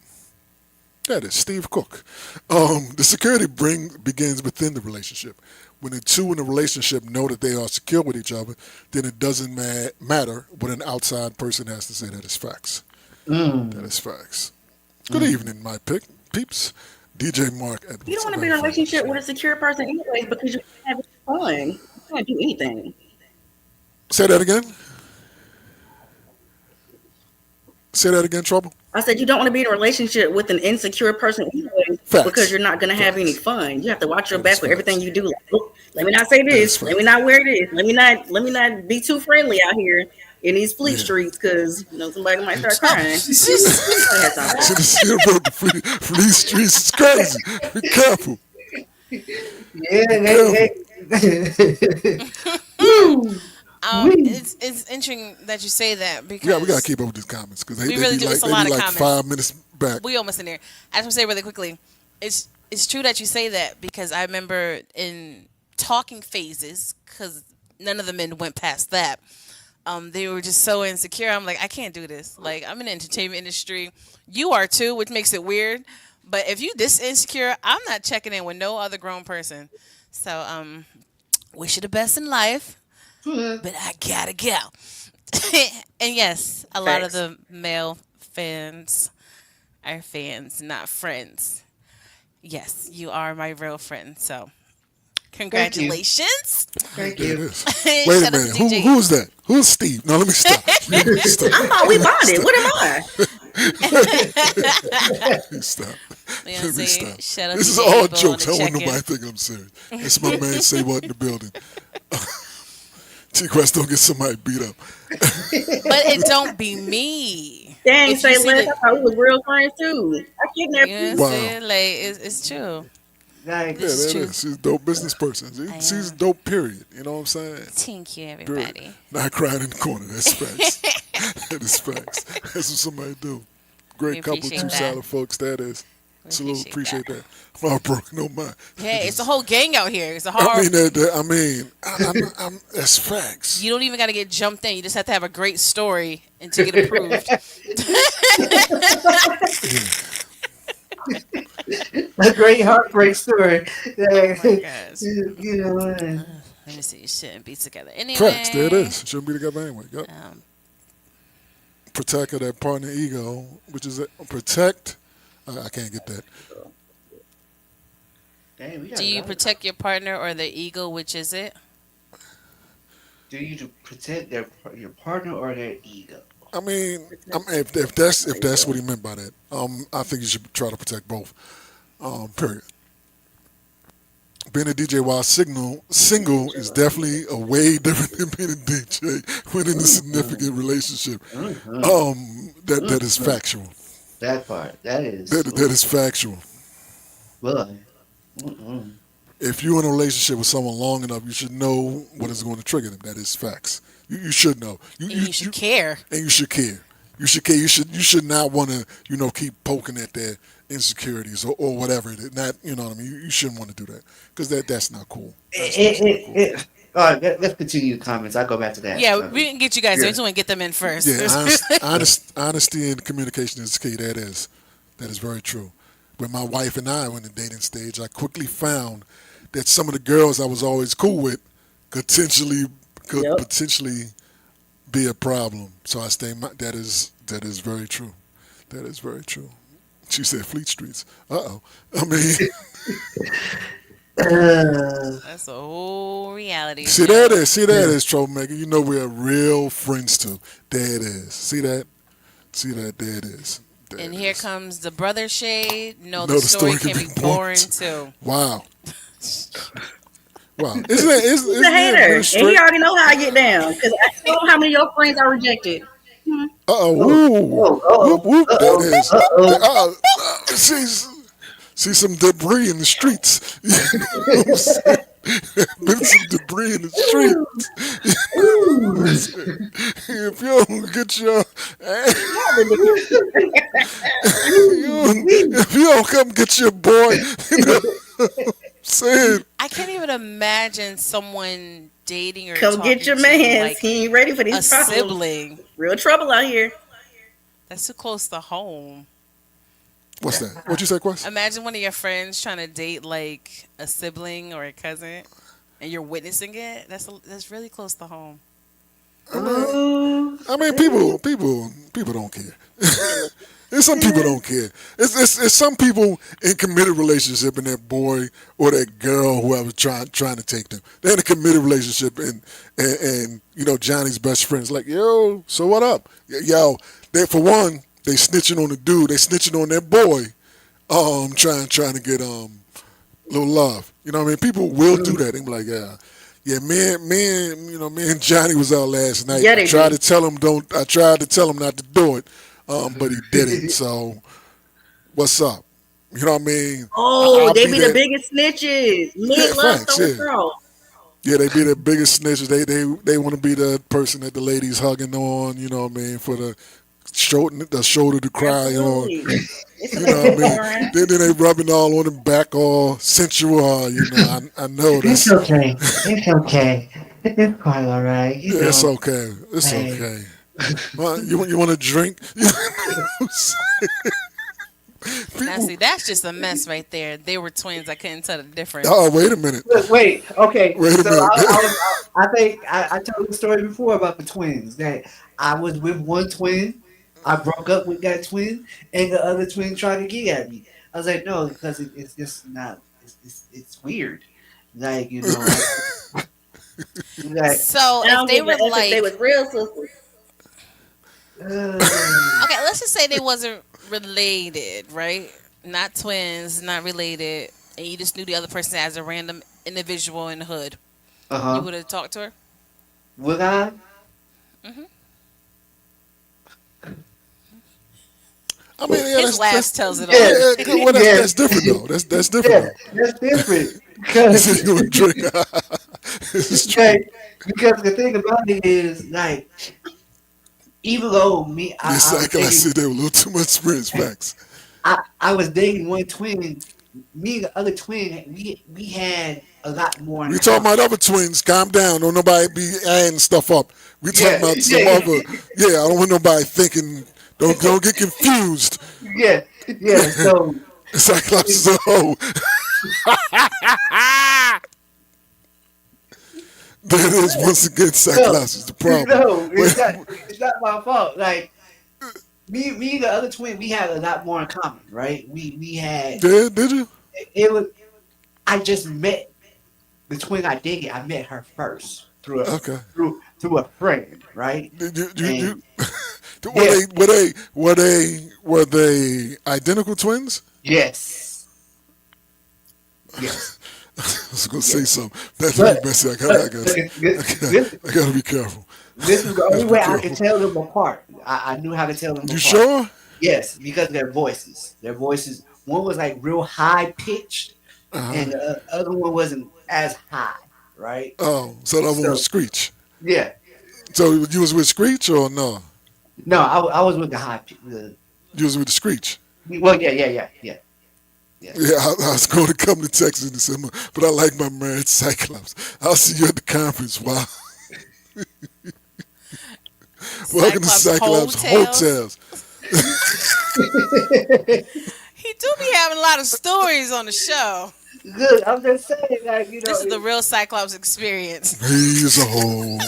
That is Steve Cook. The security begins within the relationship. When the two in the relationship know that they are secure with each other, then it doesn't matter what an outside person has to say. That is facts. That Mm. is facts. Good evening, my peeps. DJ Mark You don't Edwards. want to be in a Very friendly relationship show. with a secure person anyways because you can't have fun. You can't do anything. Say that again. Say that again, Trouble. I said you don't want to be in a relationship with an insecure person anyway because Facts. you're not going to have any Facts. fun. You have to watch your That is back with everything facts. you do. Like, "Oh, let me not say That is this. Let me facts. not wear this. Let me not be too friendly out here in these fleet Yeah. streets because somebody might start Oh, crying. Nobody has time for that. Should have seen about the free streets. It's crazy. Be careful. Yeah, Be careful. they Woo. We It's interesting that you say that Yeah, we gotta because keep up with these comments because they we really be do. like It's a lot of comments. 5 minutes back. We almost in there. I just want to say really quickly, it's true that you say that because I remember in talking phases, because none of the men went past that. They were just so insecure. I'm like, I can't do this. Like, I'm in the entertainment industry. You are too, which makes it weird. But if you this insecure, I'm not checking in with no other grown person. So, wish you the best in life, but I gotta go. And yes, a lot of Facts. the male fans are fans, not friends. Yes, you are my real friend. So, thank you, congratulations. thank There it you. is. Wait a Shout out minute. to DJ. Who's that? Who's Steve? No, let me stop. Let me stop. I thought we bonded. What am I? Let me stop. You know what I'm Let me saying? stop. Shout out This to is DJ all Able on jokes. the I don't want check-in. nobody thinking I'm serious. It's my man Say What in the building. T-Quest don't get somebody beat up. But it don't be me. Dang, If you say see less. the, I thought we was real friends too. I you kidnapped know what I'm you. Wow. saying? Like it's true. Like, Yeah, This is that true. is. She's a dope business person. I She's am. dope, period. You know what I'm saying? Thank you, Period. everybody. Not crying in the corner. That's facts. That is facts. That's what somebody do. We Great couple, appreciate two that. solid folks. That is. We Salute. appreciate Appreciate that. that. I'm all broken. No mind. Hey, it's a whole gang out here. It's a I hard. mean, that's facts. You don't even got to get jumped in. You just have to have a great story and to get approved. a great heartbreak story. Oh my gosh. You know, Let me see. You shouldn't be together Facts. There it anyway. is. Shouldn't be together anyway. Yep. Um, Protect of that partner ego, which is protect. I can't get that. dang, we got do a you lot of- protect your partner or their ego? Which is it? Do you to protect your partner or their ego? I mean, if that's what he meant by that, I think you should try to protect both. Period. Being a DJ while single is definitely a way different than being a DJ when in a significant relationship. That is factual. That part. That is. That is factual. Boy. Mm-mm. If you're in a relationship with someone long enough, you should know what is going to trigger them. That is facts. You should know. And you should care. And you should care. You should care. You should not want to keep poking at their insecurities or whatever it is. Not what I mean. You shouldn't want to do that because that's not cool. All right, let's continue the comments. I'll go back to that. Yeah, we can get you guys. Yeah. I just want to get them in first. Yeah, honesty and communication is key. That is very true. When my wife and I were in the dating stage, I quickly found that some of the girls I was always cool with could Yep. potentially be a problem. So I stay. That is very true. That is very true. She said Fleet Streets. I mean, That's a whole reality see show. that is troublemaker. You know we're real friends too. There it is. See that. There it is. There And it here is. comes the brother shade. No, No, the story can be boring boring. too. Wow. Wow. Isn't that He's a hater, and he already know how I get down. Because I know how many of your friends I rejected. Woo. Whoop, whoop. Uh-oh. That is. Uh-oh. See some debris in the streets. You know what I'm saying? Been some debris in the streets. If you don't get your, if you don't come get your boy, you know what I'm saying? I can't even imagine someone dating or Come talking get your to, man. like He ain't ready for a these problems. sibling. Real trouble out here. That's too close to home. What's that? What'd you say, Quest? Imagine one of your friends trying to date like a sibling or a cousin, and you're witnessing it. That's really close to home. I mean, people don't care. And some people don't care. It's some people in committed relationship and that boy or that girl, whoever trying to take them. They're in a committed relationship and Johnny's best friend's like, yo, so what up? Yo, for one, they snitching on the dude, they snitching on that boy, trying to get little love. You know what I mean? People will do that. They be like, yeah, me and Johnny was out last night. Yeah, I they tried do. to tell him not to do it, but he didn't. So, what's up? You know what I mean? Oh, I'll they be be there. the biggest snitches. Yeah, Mid love facts, so yeah. girl. Yeah, they be the biggest snitches. They want to be the person that the ladies hugging on. You know what I mean? For the shoulder to cry on. Absolutely. It's a You little know what I mean? boring. Then they rubbing all on the back, all sensual. I know It's that's okay. It's okay. It's quite all right. it's okay. It's Hey. okay. Well, you want to drink? Now, People. see, that's just a mess right there. They were twins. I couldn't tell the difference. Oh, wait a minute. Look, wait. Okay. Wait a So minute. I think I told the story before about the twins that I was with one twin. I broke up with that twin, and the other twin tried to get at me. I was like, no, because it's just not. It's weird. Like like So I if don't they get were that if they like, was real sisters. uh, okay, let's just say they wasn't related, right? Not twins, not related, and you just knew the other person as a random individual in the hood. You huh. would have talked to her. Would I? I mean, yeah, His laugh that's tells it Yeah, all. yeah, well, yeah, that's different though. That's different yeah. though. That's different You because said you want to drink. This is true. like, because the thing about it is like even though me Your I was psychiatrist dating said there was a little too much experience. Facts. I was dating one twin. Me and the other twin, we had a lot more in We talking common. about other twins. Calm down. Don't nobody be adding stuff up. We talking Yeah, about some yeah, other. Yeah, I don't want nobody thinking. Don't get confused. yeah, yeah. So Cyclops is a hoe. There it is once again. no, Cyclops is the problem. no, Wait, it's not my fault. Like me and the other twin, we had a lot more in common, right? We had did you? it was. I just met the twin I dated. I met her first Okay. through a friend, right? Did And were yeah, they identical twins? yes, yes, I was gonna say yes. something. That's really But messy. this I gotta be careful. this is the I only gotta be way I could careful. tell them apart. I knew how to tell them You apart. sure? Yes, because their voices. Their voices. One was like real high pitched, Uh-huh. and the other one wasn't as high, right? Oh, so that one was So Screech. yeah, So you was with Screech or no? no, I was with the high. You was with the Screech. Well, yeah. Yes. Yeah, I was going to come to Texas in December, but I like my married Cyclops. I'll see you at the conference. Wow. Welcome to Cyclops Cyclops hotels. Hotels. He do be having a lot of stories on the show. Good. I'm just saying, like This is the real Cyclops experience. He's a hole.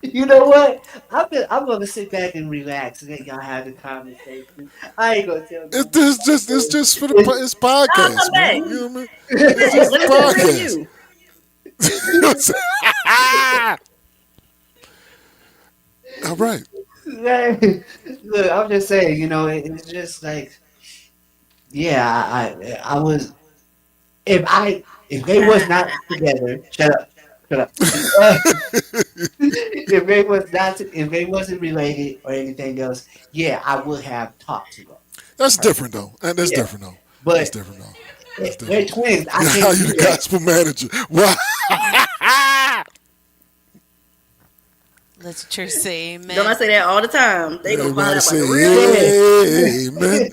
you know what? I'm gonna sit back and relax and let y'all have the conversation. I ain't gonna tell no more. it's just for it's I'll podcast, come back. man. You know what I mean? It's just Let a us just bring podcast. you. You know what I'm saying? All right. Like, look, I'm just saying, it's just like, yeah, I was if they was not together, shut up. If they wasn't related or anything else, yeah, I would have talked to them. That's Right? different though. And that's Yeah, different though. That's but different though. That's they're different. twins. I Yeah, how can't you do the that. gospel manager? Wow. Let the church say Don't I amen. say that all the time? They gonna find Everybody out about say the real me. amen.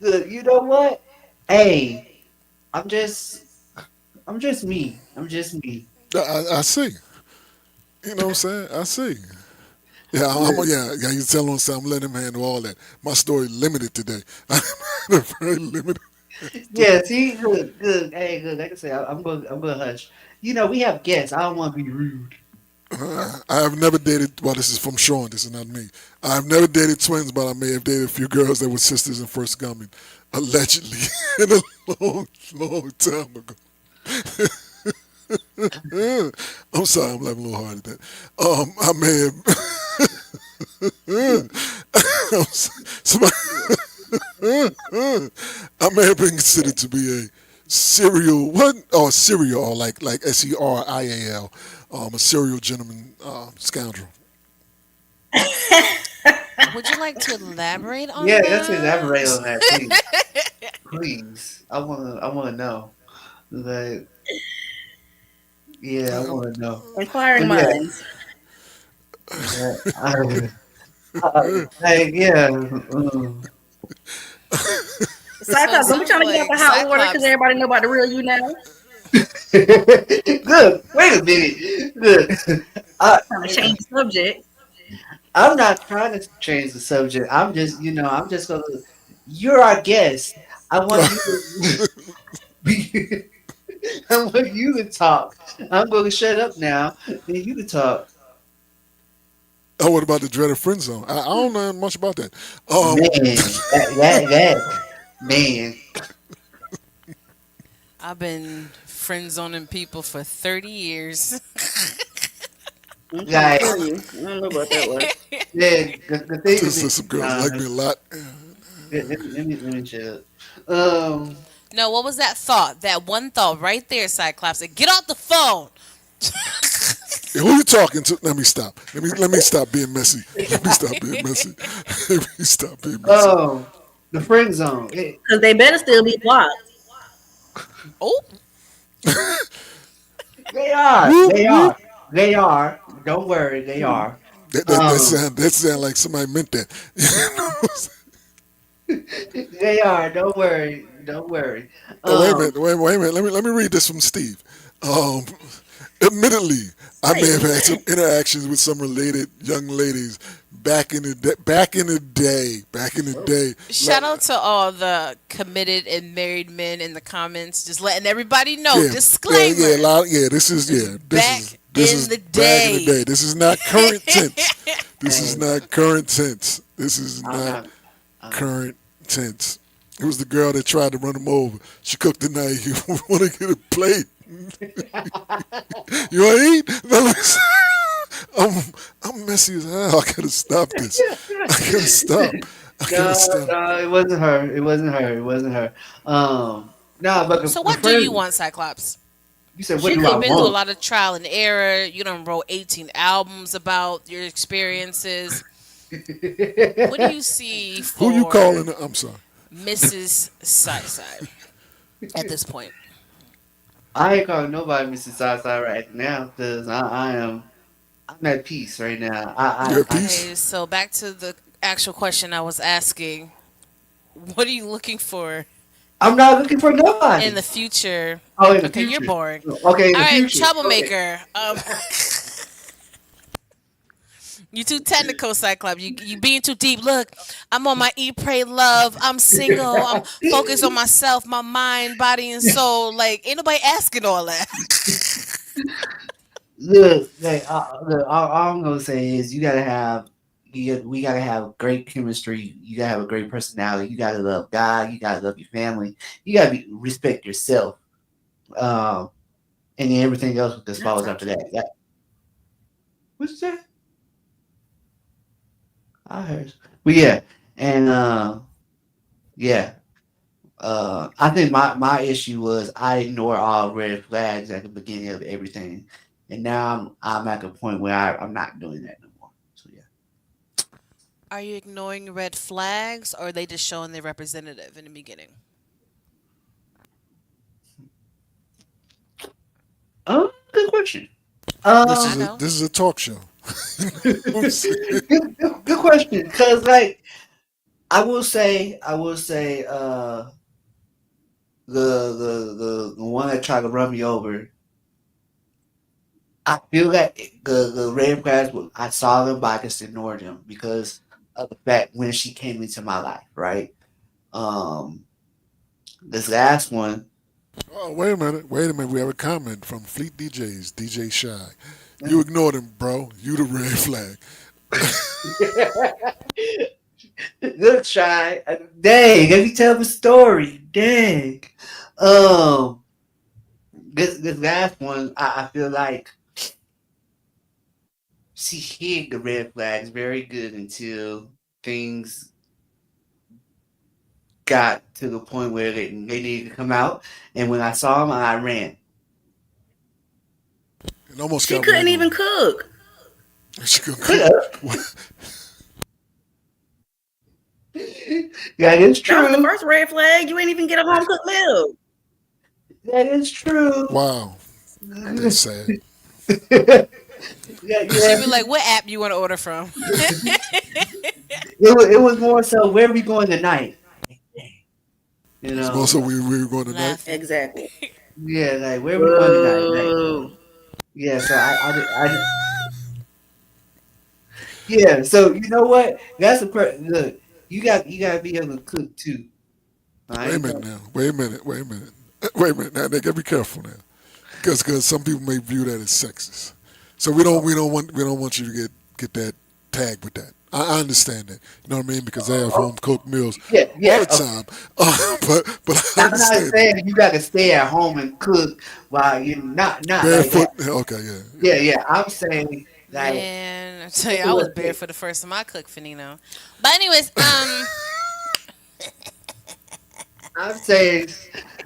Look, you know what? Hey, I'm just, I'm just me. I'm just me. I see. You know what I'm saying? I see. Yeah, Look, yeah. You tell him something. Let him handle all that. My story limited today. Very limited. yeah, see, good. Hey, good. Like I say, I'm gonna hush. We have guests. I don't want to be rude. I have never dated. Well, this is from Sean. This is not me. I have never dated twins, but I may have dated a few girls that were sisters in first coming, allegedly, in a long, long time ago. I'm sorry, I'm laughing a little hard at that. I may have. Somebody, I may have been considered to be a serial what or serial or like SERIAL, a serial gentleman scoundrel. Would you like to elaborate on Yeah, let's elaborate that? on that, please. Please, I wanna know. Like, yeah, I Um, want to know. Inquiring But yeah, minds. like, yeah. So it Cyclops, don't be sounds trying to get out like the hot water because Cyclops. everybody know about the real you now. Good. Wait a minute. Good. I, Trying to change the subject. I'm not trying to change the subject. I'm just, I'm just gonna. You're our guest. I want you to. I want you to talk. I'm going to shut up now, and you can talk. oh, what about the dreaded friend zone? I don't know much about that. Um, Man, that man. I've been friend zoning people for 30 years. I'm trying to Like, tell you. I don't know about that one. man, the thing with just me, some girls like me a lot. let me shut up. No, what was that thought? That one thought right there, Cyclops. Said, get off the phone. Hey, who you talking to? Let me stop. Let me stop being messy. Let me stop being messy. Let me stop being messy. Um, the friend zone. Because they better still be blocked. Oh, They are. Whoop They whoop. are. They are. Don't worry. They are. Um, That sound like somebody meant that. they are. Don't worry. Don't worry. Oh, wait a minute. Um, Wait a minute. Let me read this from Steve. Um, admittedly, I may Wait a have had some minute. interactions with some related young ladies back in the day. Back in the day. shout out to all the committed and married men in the comments. Just letting everybody know. Yeah, yeah, a Disclaimer. lot. It's back This in is the back in the day. day. This is not current tense. This is hey, not current tense. This is I'm not not. Um, current tense. It was the girl that tried to run him over. She cooked the night. You want to get a plate? You want to eat? No, listen. I'm messy as hell. I gotta stop this. I gotta stop. I gotta no, stop. no, it wasn't her. It wasn't her. It wasn't her. No, but So the what do you friend. want, Cyclops? You said, what She do I You've cooked been through a too. want? lot of trial and error. You done wrote 18 albums about your experiences. What do you see Who you for calling? I'm sorry. Mrs. Side at this point? I ain't calling nobody Mrs. Southside right now because I'm at peace right now. You at I peace? Okay, so back to the actual question I was asking. What are you looking for I'm not looking for in nobody. the future? Oh, in the Okay, you're future. boring. Okay, in All the right, future. Okay. troublemaker. You too technical, Cyclops. You being too deep. Look, I'm on my eat, pray, love. I'm single. I'm focused on myself, my mind, body, and soul. Like ain't nobody asking all that. Look, all I'm gonna say is we gotta have great chemistry. You gotta have a great personality. You gotta love God. You gotta love your family. You gotta respect yourself. Um, and then everything else just Not follows after that. toxic. What's that? I heard. But yeah, and yeah. I think my issue was I ignore all red flags at the beginning of everything, and now I'm at the point where I'm not doing that no more. So yeah. Are you ignoring red flags, or are they just showing their representative in the beginning? Good question. I Um, know. This is a talk show. I'm saying? good question. Cause like I will say, the one that tried to run me over. I feel that the red flags. I saw them, but I just ignored them because of the fact when she came into my life, right? Um, this last one. Oh, wait a minute. Wait a minute. We have a comment from Fleet DJs, DJ Shy. You ignored him, bro. You the red flag. Look, shy. Dang, let me tell the story. Dang. Um, this last one, I feel like she hid the red flags very good until things got to the point where they needed to come out. And when I saw them, I ran. And almost She got couldn't ran even over. cook. She could Could cook. have. Yeah, it's That was the true. first red flag. You ain't even get a home cooked meal. That is true. Wow, that's sad. Yeah, yeah. She'd be like, "What app you want to order from?" It was more so where we going tonight, you It's know. also we were going tonight. Laughing. Exactly. Yeah, like where we going tonight? Like, Whoa. yeah. So yeah. So you know what? That's look. You got to be able to cook too. I Wait a ain't minute gonna. now. Wait a minute. Wait a minute. Wait a minute. Now they gotta be careful now, because some people may view that as sexist. So we don't want you to get that tag with that. I understand that. You know what I mean? Because they have home cooked meals Yeah, all yeah. the time. But I I'm not understand that. saying you got to stay at home and cook while you not like Barefoot. that. Okay, yeah, Yeah, yeah. yeah. I'm saying like Man, I tell take you, a I was little barefoot take. for the first time I cooked for Nino. But anyways, I'm saying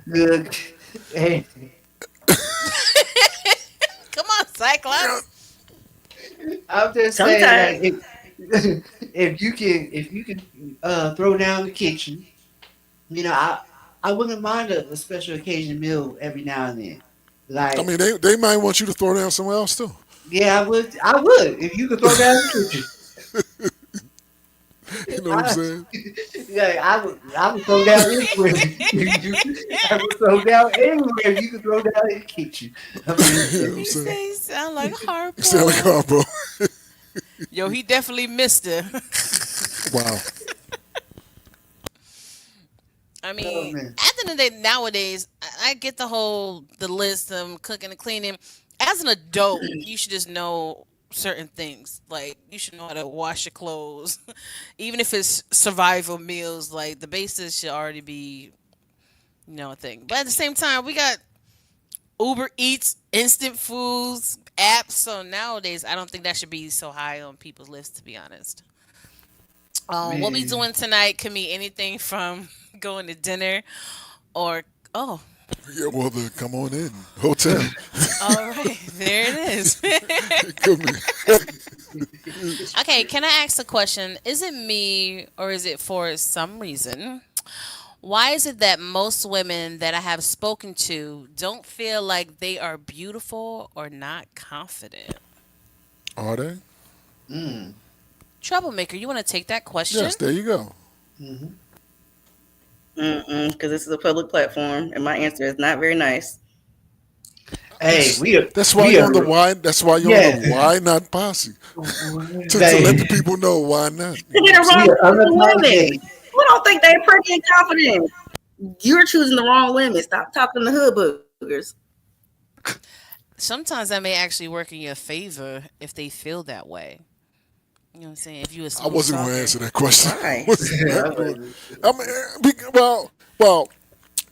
look. Hey, come on, Cyclops. I'm just saying Sometimes. like if you can throw down the kitchen, I wouldn't mind a special occasion meal every now and then. I Like mean, they might want you to throw down somewhere else too. yeah, I would if you could throw down the kitchen. You know what I'm I, saying? yeah, I would throw down anywhere. I would throw down anywhere you could throw down in the kitchen. I mean, You know what I'm He saying? say he sound like You sound like Harpo. Harpo. Yo, he definitely missed her. Wow. I oh mean, man, at the end of the day, nowadays, I get the list of cooking and cleaning. As an adult, you should just know certain things. Like you should know how to wash your clothes, even if it's survival meals. Like the basis should already be a thing. But at the same time, we got Uber Eats, instant foods, apps. So nowadays, I don't think that should be so high on people's list. To be honest. What we man. doing tonight can be anything from going to dinner or oh, Yeah, well, come on in. Hotel. all right, there it is. Come in. Okay, can I ask a question? Is it me or is it for some reason? Why is it that most women that I have spoken to don't feel like they are beautiful or not confident? Are they? Mm, Troublemaker, you want to take that question? Yes, there you go. hmm Because this is a public platform, and my answer is not very nice. Hey, That's we are that's why we you're on the are why. That's why you're on the yeah. why not posse to let the Like, people know why not. You know You're what I'm the we saying? wrong are women. unapologetic. Who don't think they're pretty and confident? You're choosing the wrong women. Stop talking to hood boogers. Sometimes that may actually work in your favor if they feel that way. You know what I'm saying? If you a I smooth wasn't going to talker. answer that question. I Why? wasn't I not going. was I mean, well,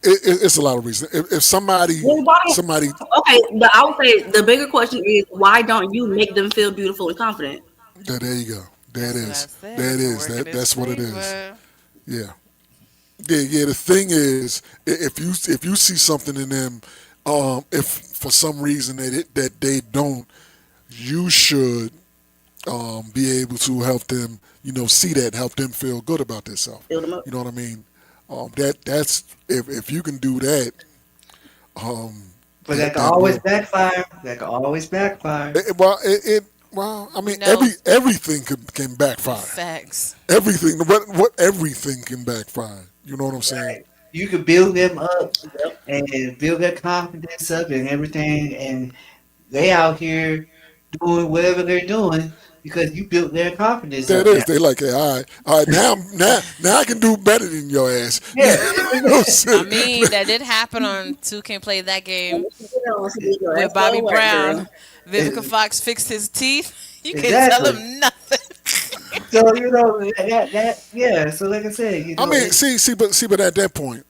it's a lot of reasons. If somebody, Well, why somebody, okay, but I would say the bigger question is why don't you make them feel beautiful and confident? there you go. There it That's what I is. said. There it It's gonna is. work in his That's what it is. favor. Yeah. Yeah. The thing is, if you see something in them, if for some reason that they don't, you should be able to help them, see that, help them feel good about themselves. Build them up. You know what I mean? That's if you can do that, but that that can that always will. backfire. That can always backfire. Well, I mean, No everything can backfire. facts. Everything, what everything can backfire. You know what I'm saying? Right. You can build them up Yep. and build their confidence up and everything, and they out here doing whatever they're doing because you built their confidence There it up now. is. They like, hey, all right, now I can do better than your ass. You Yeah, know what I'm I saying? mean, that did happen on Two Can Play That And Game what you did on, she did your with ass go Bobby to work, Brown. girl. Vivica Fox fixed his teeth. You can't tell exactly. him nothing. So that yeah. So like I said, I mean, see, but at that point,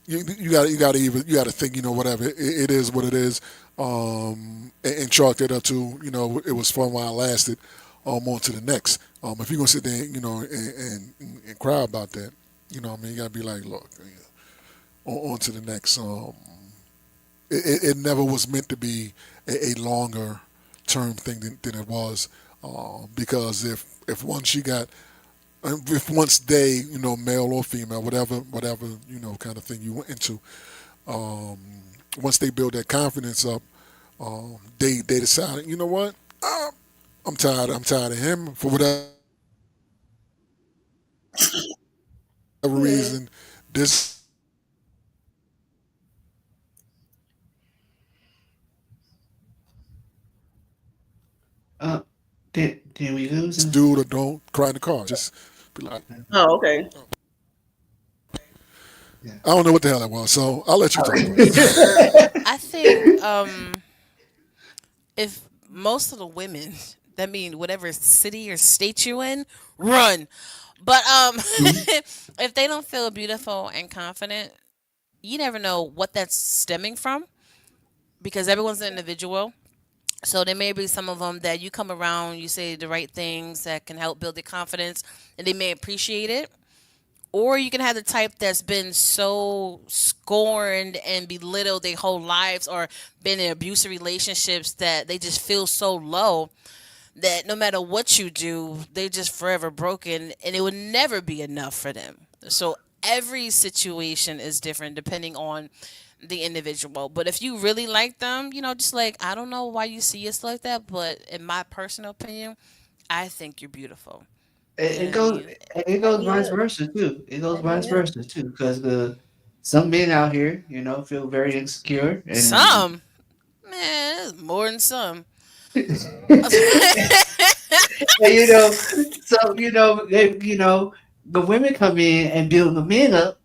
you got to think, whatever it is, what it is, and chalk that up to, it was fun while it lasted, on to the next. If you're gonna sit there, and cry about that, what I mean, you gotta be like, look, on to the next. It never was meant to be a longer term thing than it was, because if once she got if once they, male or female, whatever kind of thing you went into, Um, Once they build that confidence up, they decide, you know what, I'm tired. I'm tired of him for whatever reason. This is my man. I'm gonna move on. Yeah. Uh, did we This lose him? dude or don't cry in the car. Just be like, Oh, okay. Yeah. I don't know what the hell that was. So I'll let you talk, bro. I think if most of the women, that mean whatever city or state you in, run. But if they don't feel beautiful and confident, you never know what that's stemming from because everyone's an individual. So there may be some of them that you come around, you say the right things that can help build their confidence, and they may appreciate it. Or you can have the type that's been so scorned and belittled their whole lives or been in abusive relationships that they just feel so low that no matter what you do, they're just forever broken and it would never be enough for them. So every situation is different depending on the individual. But if you really like them, just like, I don't know why you see us like that, but in my personal opinion, I think you're beautiful. You know It what I goes mean? it goes vice Yeah. versa too. It goes vice Yeah. versa too, because some men out here, feel very insecure and Some, man, it's more than some. and so the women come in and build the men up,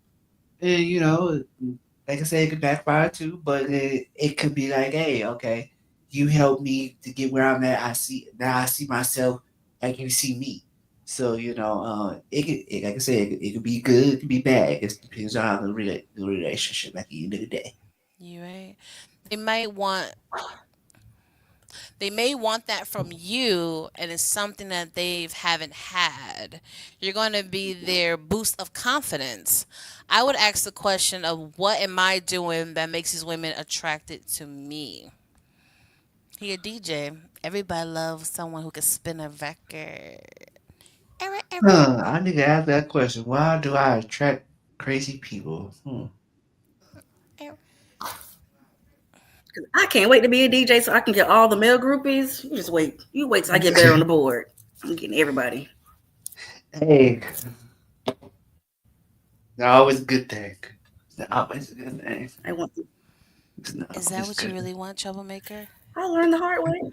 and like I said, it could backfire too, but it could be like, hey, okay, you helped me to get where I'm at. I see myself like you see me. So like I said, it could be good, it could be bad. It just depends on how the relationship at the end of the day. You right? They might want they may want that from you and it's something that they haven't had. You're going to be their boost of confidence. I would ask the question of what am I doing that makes these women attracted to me? He a DJ. Everybody loves someone who can spin a record. Era, era. I need to ask that question. Why do I attract crazy people? Era. I can't wait to be a DJ so I can get all the male groupies. You just wait. You wait till I get better on the board. I'm getting everybody. Hey, it's always a good thing. It's always a good thing. I want. To, It's Is that always a what you good really want, troublemaker? I learned the hard way.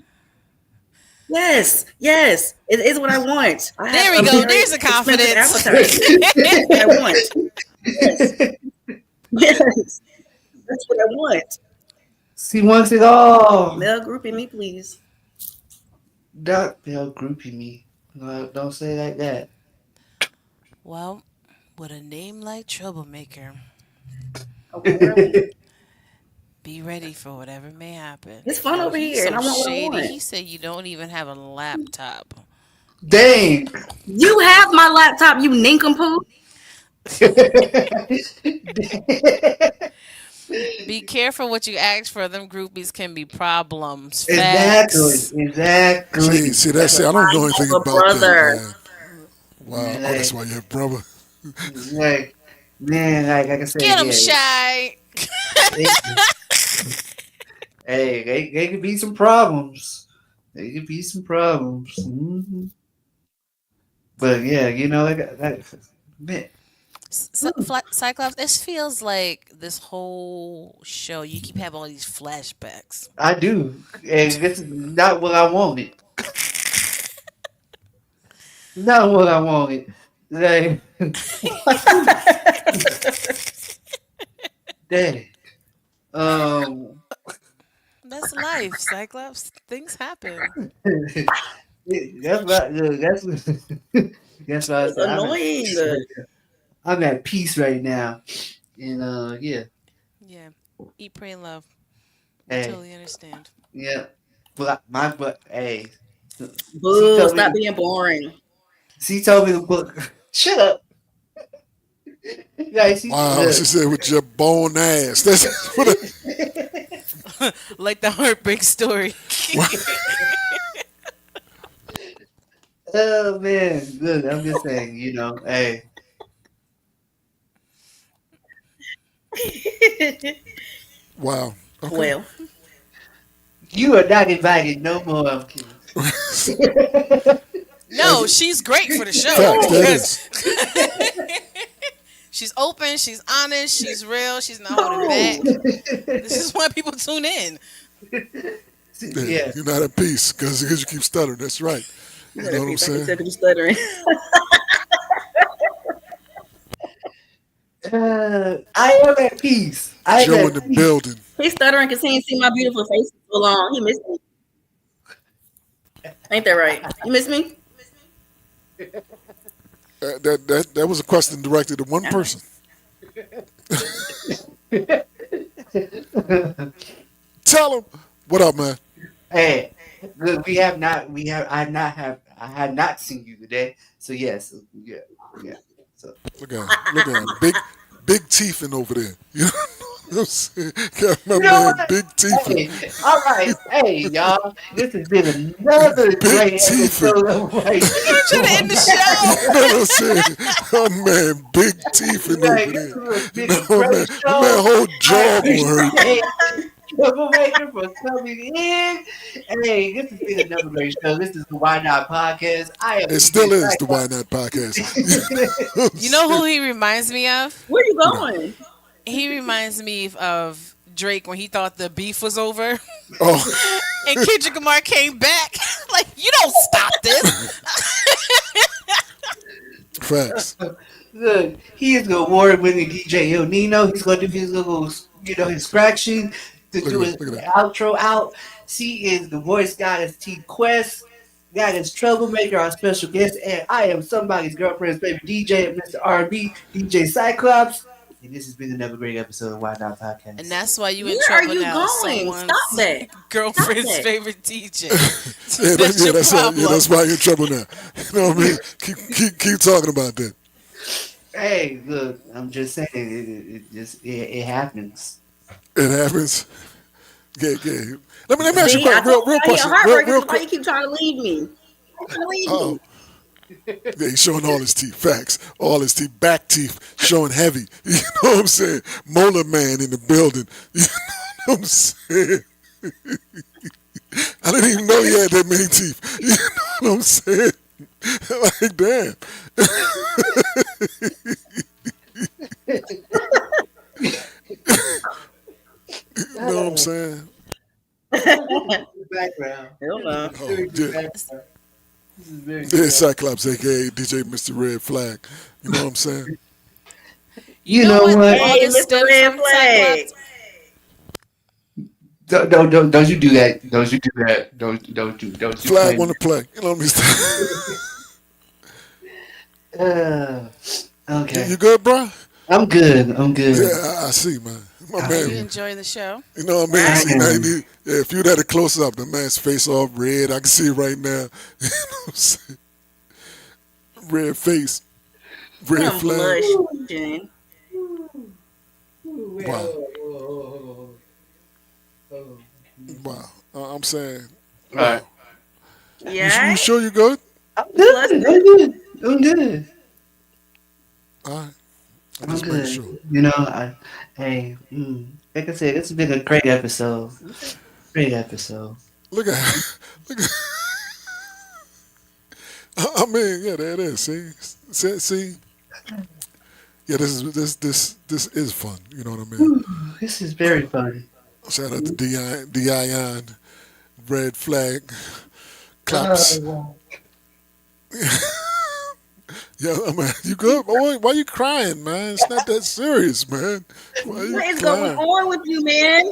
Yes, yes, it is what I want. I have There we a go. very There's the expensive confidence. appetite. That's what I want. Yes, thing. yes, that's what I want. She wants it all. Male groupie me, please. Don't feel groupie me. No, don't say like that. Well, with a name like troublemaker, I want what I want. be ready for whatever may happen. It's fun Oh, over he's here, and so I want what I shady. want. He said you don't even have a laptop. Dang. You have my laptop, you nincompoop. Be careful what you ask for. Them groupies can be problems. Exactly. Facts. Exactly. See, That's that's it. I don't I know have anything a about that, brother. man. Wow. man, Oh, that's why you're brother. like, like I said, Get them yeah. shy. It, hey, they could be some problems. They could be some problems. But yeah, man, Cyclops, this feels like this whole show. You keep having all these flashbacks. I do, and this is not what I wanted. Not what I wanted. Like, dang. Um, That's life, Cyclops. Things happen. that's what look, that's that's what I It's said. I'm at annoying. peace right now. I'm at peace right now, and yeah, Yeah. Eat, pray, and love. We hey, totally understand. yeah, but hey, she Boo, told me stop to, being boring. she told me to book. Shut up, yeah, she Wow, look. she said with your bone ass. That's what. Like the heartbreak story. Oh man, look, I'm just saying, hey, Wow. Okay. Well, You are not invited no more, kids. No, she's great for the show Facts. That because is. she's open, she's honest, she's real, she's not holding back. no. This is why people tune in. Yeah, Yeah. you're not at peace because you keep stuttering. That's right. You You know know that what I'm piece. I can saying? tell that you're stuttering. I am at peace. I am Joe in at the peace. building. He's stuttering because he ain't seen my beautiful face for so long. He missed me. Ain't that right? You miss me? That was a question directed to one Yeah. person. Tell him. What up, man? Hey, look, I had not seen you today. So yes, yeah, yeah. So Look at him. Look at him. Big teeth in over there. You know what I'm saying? Got my you know man what? Big Teeth in. Hey, all right, hey y'all, this has been another Big great teeth in. episode of White. I'm trying to end the show. You know what I'm saying? My man Big Teeth in over Like, this there. has You been a know, great my man show. whole I jaw gonna hurt. appreciate Troublemaker for coming in. Hey, this has been another great show. This is the Why Not Podcast. I am It still DJ is the Why Not podcast. You know who he reminds me of? Where you You know. going? He reminds me of Drake when he thought the beef was over Oh, and Kendrick Lamar came back. Like, you don't stop this. facts. Look, he is the award-winning DJ El Nino. He's going to do his little, his scratching to Look do at his that. Look at that. outro out. She is the voice goddess T Quest. That is Troublemaker, our special guest, and I am somebody's girlfriend's favorite DJ, Mr. R&B, DJ Cyclops. And this has been another great episode of Why Not Podcast. And that's why you in Where are trouble you now. going? Someone's Stop that. girlfriend's Stop that. favorite DJ. Yeah, That's your problem. that's why you're in trouble now. You know what I mean? Keep talking about that. Hey, look, I'm just saying, it happens. It happens. Yeah. Let me ask you See, a I real told you question. I heartbreaker. Real Why quick. you keep trying to leave me? Why you trying to leave Oh. me? Yeah, he's showing all his teeth. Facts. All his teeth. Back teeth showing heavy. You know what I'm saying? Molar man in the building. You know what I'm saying? I didn't even know he had that many teeth. You know what I'm saying? Like, damn. You know what I'm saying? Background. Hell no. Oh, yeah. This is very Yeah, Cyclops, aka DJ Mr. Red Flag. You know what I'm saying? You know what? what? All Hey, this Mr. stems Red from Flag. Cyclops. Don't you do that. Don't you do that. Don't you Flag claim want to play. You know what I mean? okay. You good, bro? I'm good. I'm good. Yeah, I see, man. My You man. enjoy the show. You know what I mean? Right. See, now you need, yeah, if you had a close up, the man's face all red. I can see it right now. You know what I'm saying? Red face. Red I'm flag. blushing. Wow. Wow. I'm saying. All right. Yeah. You sure you good? I'm good. I'm good. I'm good. All right. I'm I'm just making good. sure. You know, like I said, it's been a great episode. Great episode. Look at look at I mean, yeah, there it is. See? Yeah, this is fun. You know what I mean? This is very fun. Shout out to Dion, Red Flag, Claps. Yeah, I mean, you good? Why you crying, man? It's not that serious, man. Why you What is going crying? on with you, man?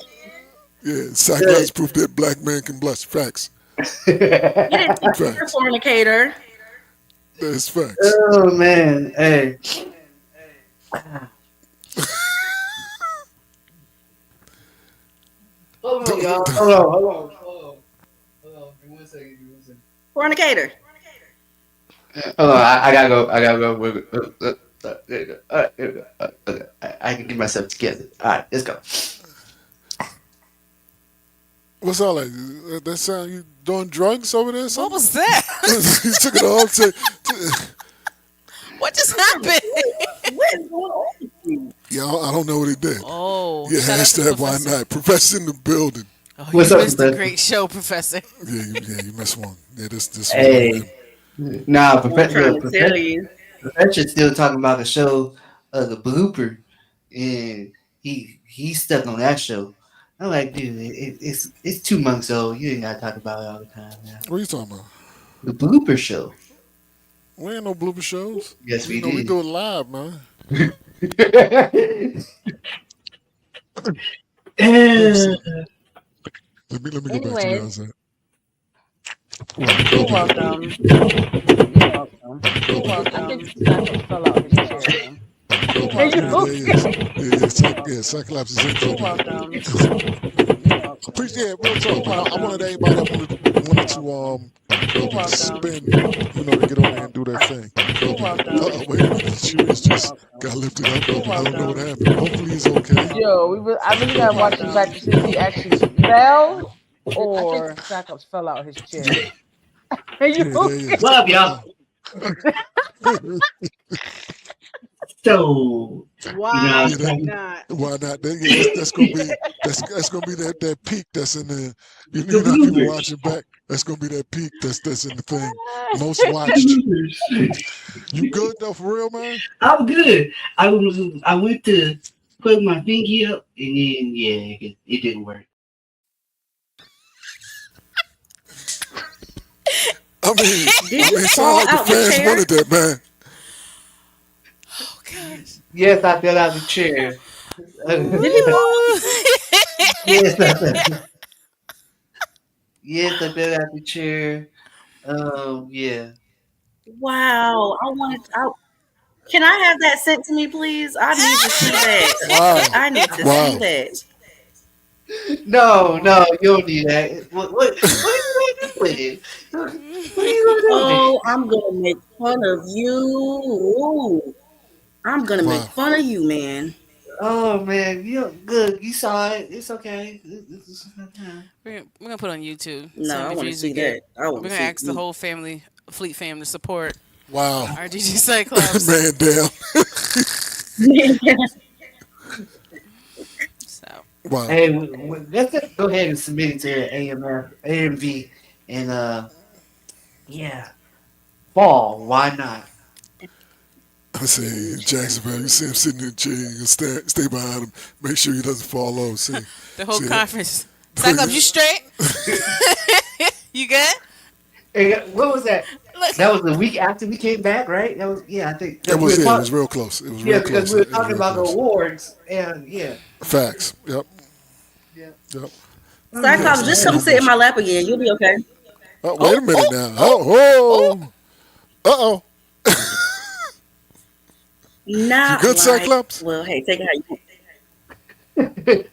Yeah, Cyclops proof that black man can blush. Facts. You didn't think you were a Facts. fornicator. That's facts. Oh man, hey. Hold on, y'all. Hold on. Give me 1 second. Fornicator. Hold on, I gotta go. There you go. There we go. Okay. I can get myself together. All right, let's go. What's all that? That sound you doing drugs over there? or What Something? was that? You took it all to What just happened? What is going on with you? yeah. I don't know what he did. Oh, Yeah, Shout out to the hashtag why professor. not? Professor in the building. Oh, What's you up, missed a Professor? great show, Professor. Yeah, you missed one. Yeah, this was one of them. Hey, nah, I'm Professor, trying look, to tell you. Professor's still talking about the show, the blooper, and he's stuck on that show. I'm like, dude, it's 2 months old. You ain't gotta talk about it all the time now. What are you talking about? The blooper show. We ain't no blooper shows. Yes, we We did. do it live, man. Let me Eh, see. Let me go back to where I Anyways, was at. Right, go you're ahead. welcome. You're welcome. Go ahead. I think Cyclops fell out of his chair, man. Go Are ahead. you Yeah, there he is. okay? Yeah, You're welcome. Cyclops is You're injured now. welcome. You're welcome. Appreciate real talk, You're man. I wanted welcome. everybody that You're wanted to welcome. You're welcome. spin, to get on You're there and do their welcome. thing. You're welcome. Wait a minute. Chewy's You're just got welcome. lifted up. You're I don't know what welcome. happened. Hopefully he's You're okay. welcome. I really gotta You're watch this back welcome. to see if he actually fell or Cyclops fell out of his chair. Yeah, Are you yeah, there he okay? is. what up, y'all? So, I Why Yeah, was that, talking not? why not? That's gonna be that's gonna be that peak that's in the the how people bloopers. watching back. That's gonna be that peak that's in the thing. Most The watched. bloopers. You good though for real, man? I'm good. I went to put my pinky up, and then yeah, it didn't work. Did I you mean, it sounded fall like the out the fans chair? wanted that, man. Oh gosh. Yes, I fell out the chair. Did he fall? yes, I fell. Yes, I fell out the chair. Yeah. Wow. Can I have that sent to me, please? I need to see that. Wow, I need to see wow. that. No, no, you don't need that. What are you gonna do with it? What are you gonna do with it? Oh, I'm gonna make fun of you. I'm gonna make Wow. fun of you, man. Oh man, you good? You saw it. It's okay. It's okay. We're gonna put it on YouTube No, so I it want to refuse to see get. that. I We're want to gonna see. ask the whole family, Fleet fam, to support Wow. RGG Cyclops. Man down. So Wow. Hey, let's just go ahead and submit it to AMV, and yeah, fall. Why not? I say in Jacksonville, you see him sitting in the chair, you stay behind him, make sure he doesn't fall over. the whole See that? conference. Cyclops, you straight? You good? Hey, what was that? Look. That was the week after we came back, right? That was I think It because we was were it was talking. real close. It was Yeah, real because close. we were It was talking real about the close. awards, and yeah, Facts. Yep. yeah. Yep. Yeah, Cyclops, so I just said come I'm sit in with my you. lap again. You'll be okay. Oh, wait Oh, a minute oh, now. oh, oh. Oh, uh oh. You Not good, like, Cyclops? well, hey, take it how you want.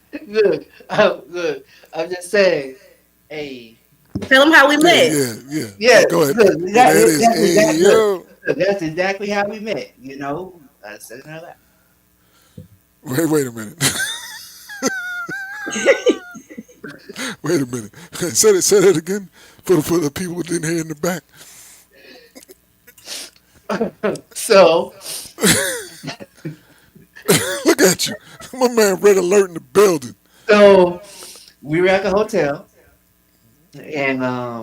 Look. I'm just saying. Hey, Tell them how we Yeah, met. yeah, Go ahead. look, Yeah, there it is. that's Hey exactly look, yo. that's exactly how we met. I said it out loud. Wait a minute. Wait a minute. Say that again for the people who didn't hear in the back. So, Look at you. My man Red Alert in the building. so we were at the hotel, and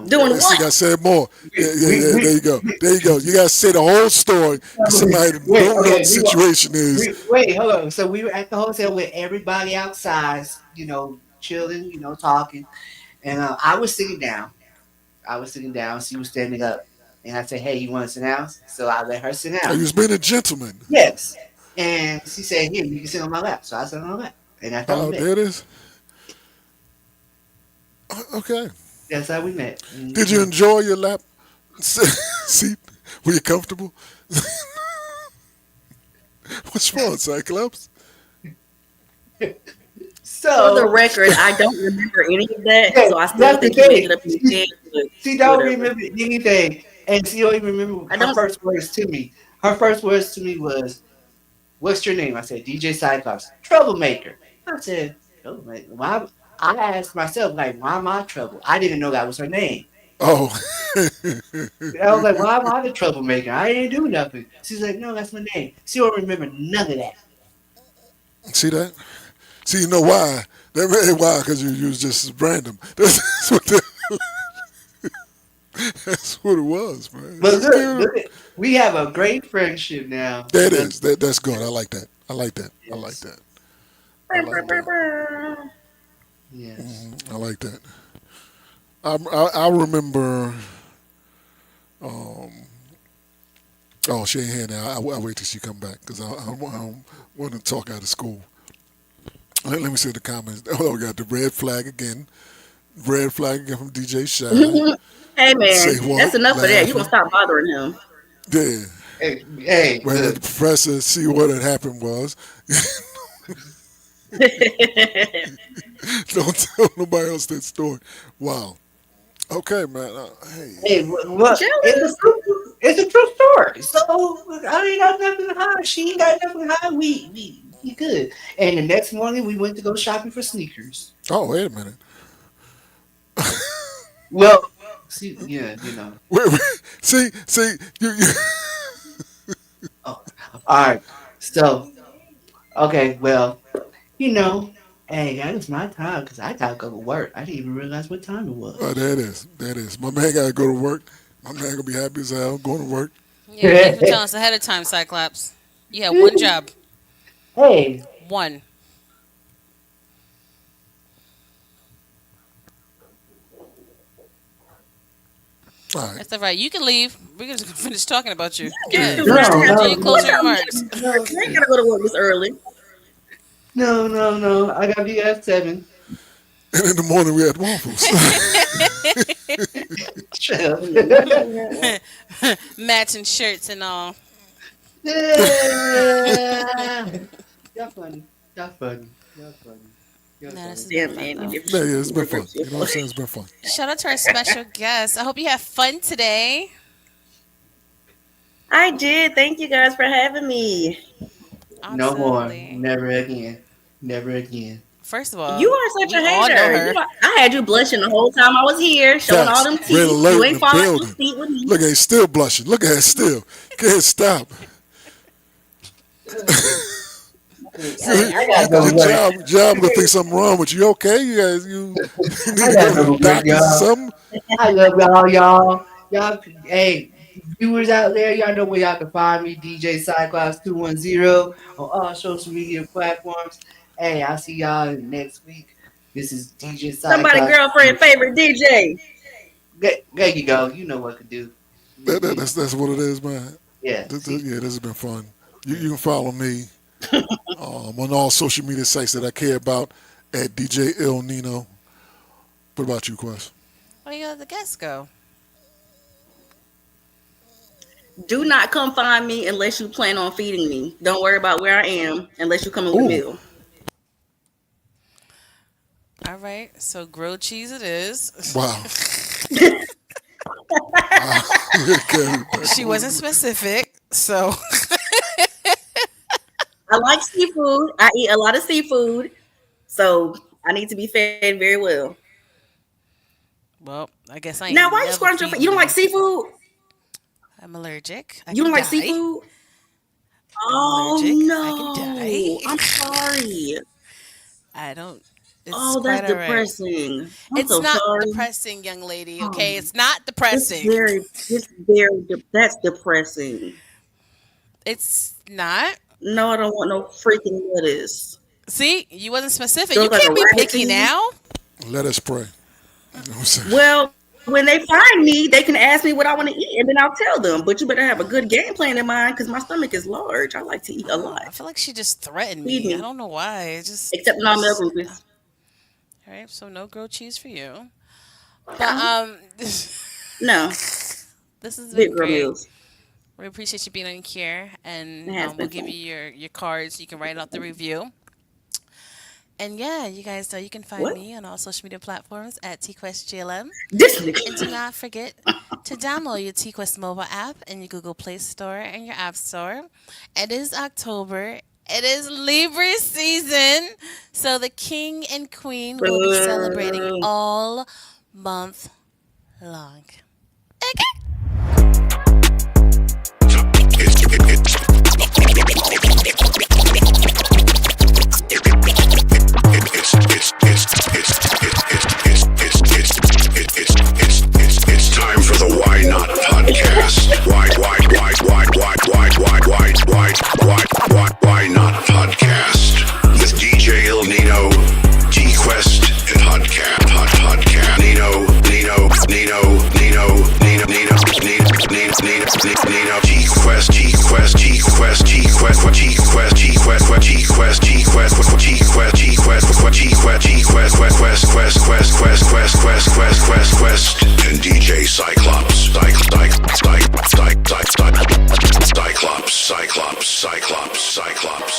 Doing See, what? I said more. Yeah. we There you go. There you go. You gotta say the whole story because somebody that wait, don't know what okay, the situation is. wait, hold on. So we were at the hotel with everybody outside, chilling, talking, and I was sitting down. She was standing up, and I said, "Hey, you want to sit down?" So I let her sit Oh, you down. was being a gentleman. Yes, and she said, "Here, you can sit on my lap." So I sat on her lap, and that's how we Oh, met. there it is. Okay. That's how we met. Did you enjoy your lap seat? Were you comfortable? What's wrong, Cyclops? For the So record, I don't remember any of that, yeah, so I still that's the think you made it thing. up in your head, but She don't whatever. remember anything, and she don't even remember I her don't. first words to me. Her first words to me was, "What's your name?" I said, "DJ Cyclops, troublemaker." I said, "Troublemaker." Why? I asked myself, like, why am I trouble? I didn't know that was her name. Oh. I was like, why am I the troublemaker? I ain't do nothing. She's like, no, that's my name. She don't remember none of that. See that? See, you know why? Why? Because you was just random. That's what it was, man. But Just look, give look at, we have a great friendship now. That You know? is that's good. I like that. I like that. I like Yes, that. I like that. yes. I like that. I remember. Um, oh, she ain't here now. I wait till she come back because I want to talk out of school. Let me see the comments. Oh, we got the red flag again. Red flag again from DJ Shy. Hey Say man, what? that's enough of that. You gonna Laughing. stop bothering him? Yeah. Hey, hey, When the look. professor see what had happened was, don't tell nobody else that story. Wow. Okay, man. Hey. Hey, what? Jealous? It's a true story. So I ain't got nothing to hide. She ain't got nothing to hide. We good. And the next morning we went to go shopping for sneakers. Oh, wait a minute. Well, see, yeah, you know. Wait. See, you. Oh, all right. So, okay, well, you know, hey, that was my time because I gotta go to work. I didn't even realize what time it Oh, was. there it is. There it is. My man got to go to work. My man gonna be happy as hell going to work. Yeah, thanks for telling us ahead of time, Cyclops. You had one job. Hey, One. All right. That's all right. You can leave. We're just gonna finish talking about you. You Good. too no, random. no, Continue no, closing You remarks. ain't gotta go to work this early. no. I gotta be at 7. And in the morning we had waffles. Shut up. Matching shirts and all. Yeah. Y'all funny. Y'all funny. Y'all funny. Y'all No, this funny. has been Damn fun man, the though. Yeah, difference yeah, it's between been the fun. groups. You know what I'm saying? It's been fun. Shout out to our special guest. I hope you have fun today. I did. Thank you guys for having me. No more. Absolutely. Never again. Never again. First of You all, are such we a all know hater. You her. know, I had you blushing the whole time I was here, showing all Facts. them Red teeth. You alert in ain't the falling in building. feet with me. Look at it, still blushing. Look at it still. Can't stop. I gotta go Your to work. job gonna think something wrong with you. Okay, you guys, you need I to gotta go to go the to work, doctors or y'all. something. I love y'all. Hey, viewers out there, y'all know where y'all can find me, DJ Cyclops 210 on all social media platforms. Hey, I'll see y'all next week. This is DJ Somebody Cyclops. girlfriend favorite DJ. There you go. You know what to do. That's what it is, man. Yeah. See, Yeah, this has been fun. You can follow me on all social media sites that I care about at DJ Il Nino. What about you, Quest? Where you let the guests go? Do not come find me unless you plan on feeding me. Don't worry about where I am unless you come in with a Ooh, meal. All right. So grilled cheese it is. wow. Okay. She wasn't specific. So I like seafood. I eat a lot of seafood. So I need to be fed very well. well, I guess I Now, ain't why you never scrunch your face? feeding You don't like you. seafood? I'm allergic. I You can don't like die. seafood? I'm Oh allergic. I can no. die. I'm sorry. I don't. It's Oh, that's quite all right. depressing. I'm It's so not sorry. depressing, young lady. Okay, Oh, it's not depressing. that's depressing. It's not. No, I don't want no freaking lettuce. See, you wasn't specific. You Feels like a can't be rabbit to picky me. now. Let us pray. You know what I'm saying? Well, when they find me, they can ask me what I want to eat, and then I'll tell them. But you better have a good game plan in mind because my stomach is large. I like to eat a I lot. feel like she just threatened Feed me. I me, don't know why. It just, except non-milk just groupies. all right. So no grilled cheese for you. But No, no, this has big been girl great. meals. We appreciate you being on here, It and has we'll been give you fun. your cards. You can write out the review. And yeah, you guys know you can find What? me on all social media platforms at TQuestGLM. This And do nigga. not forget to download your TQuest mobile app in your Google Play Store and your App Store. It is October. It is Libra season. So the king and queen will be celebrating Boo. all month long. Okay. Nino, G-Quest, and Podcast. Nino, G-Quest, and DJ Cyclops. Cyclops.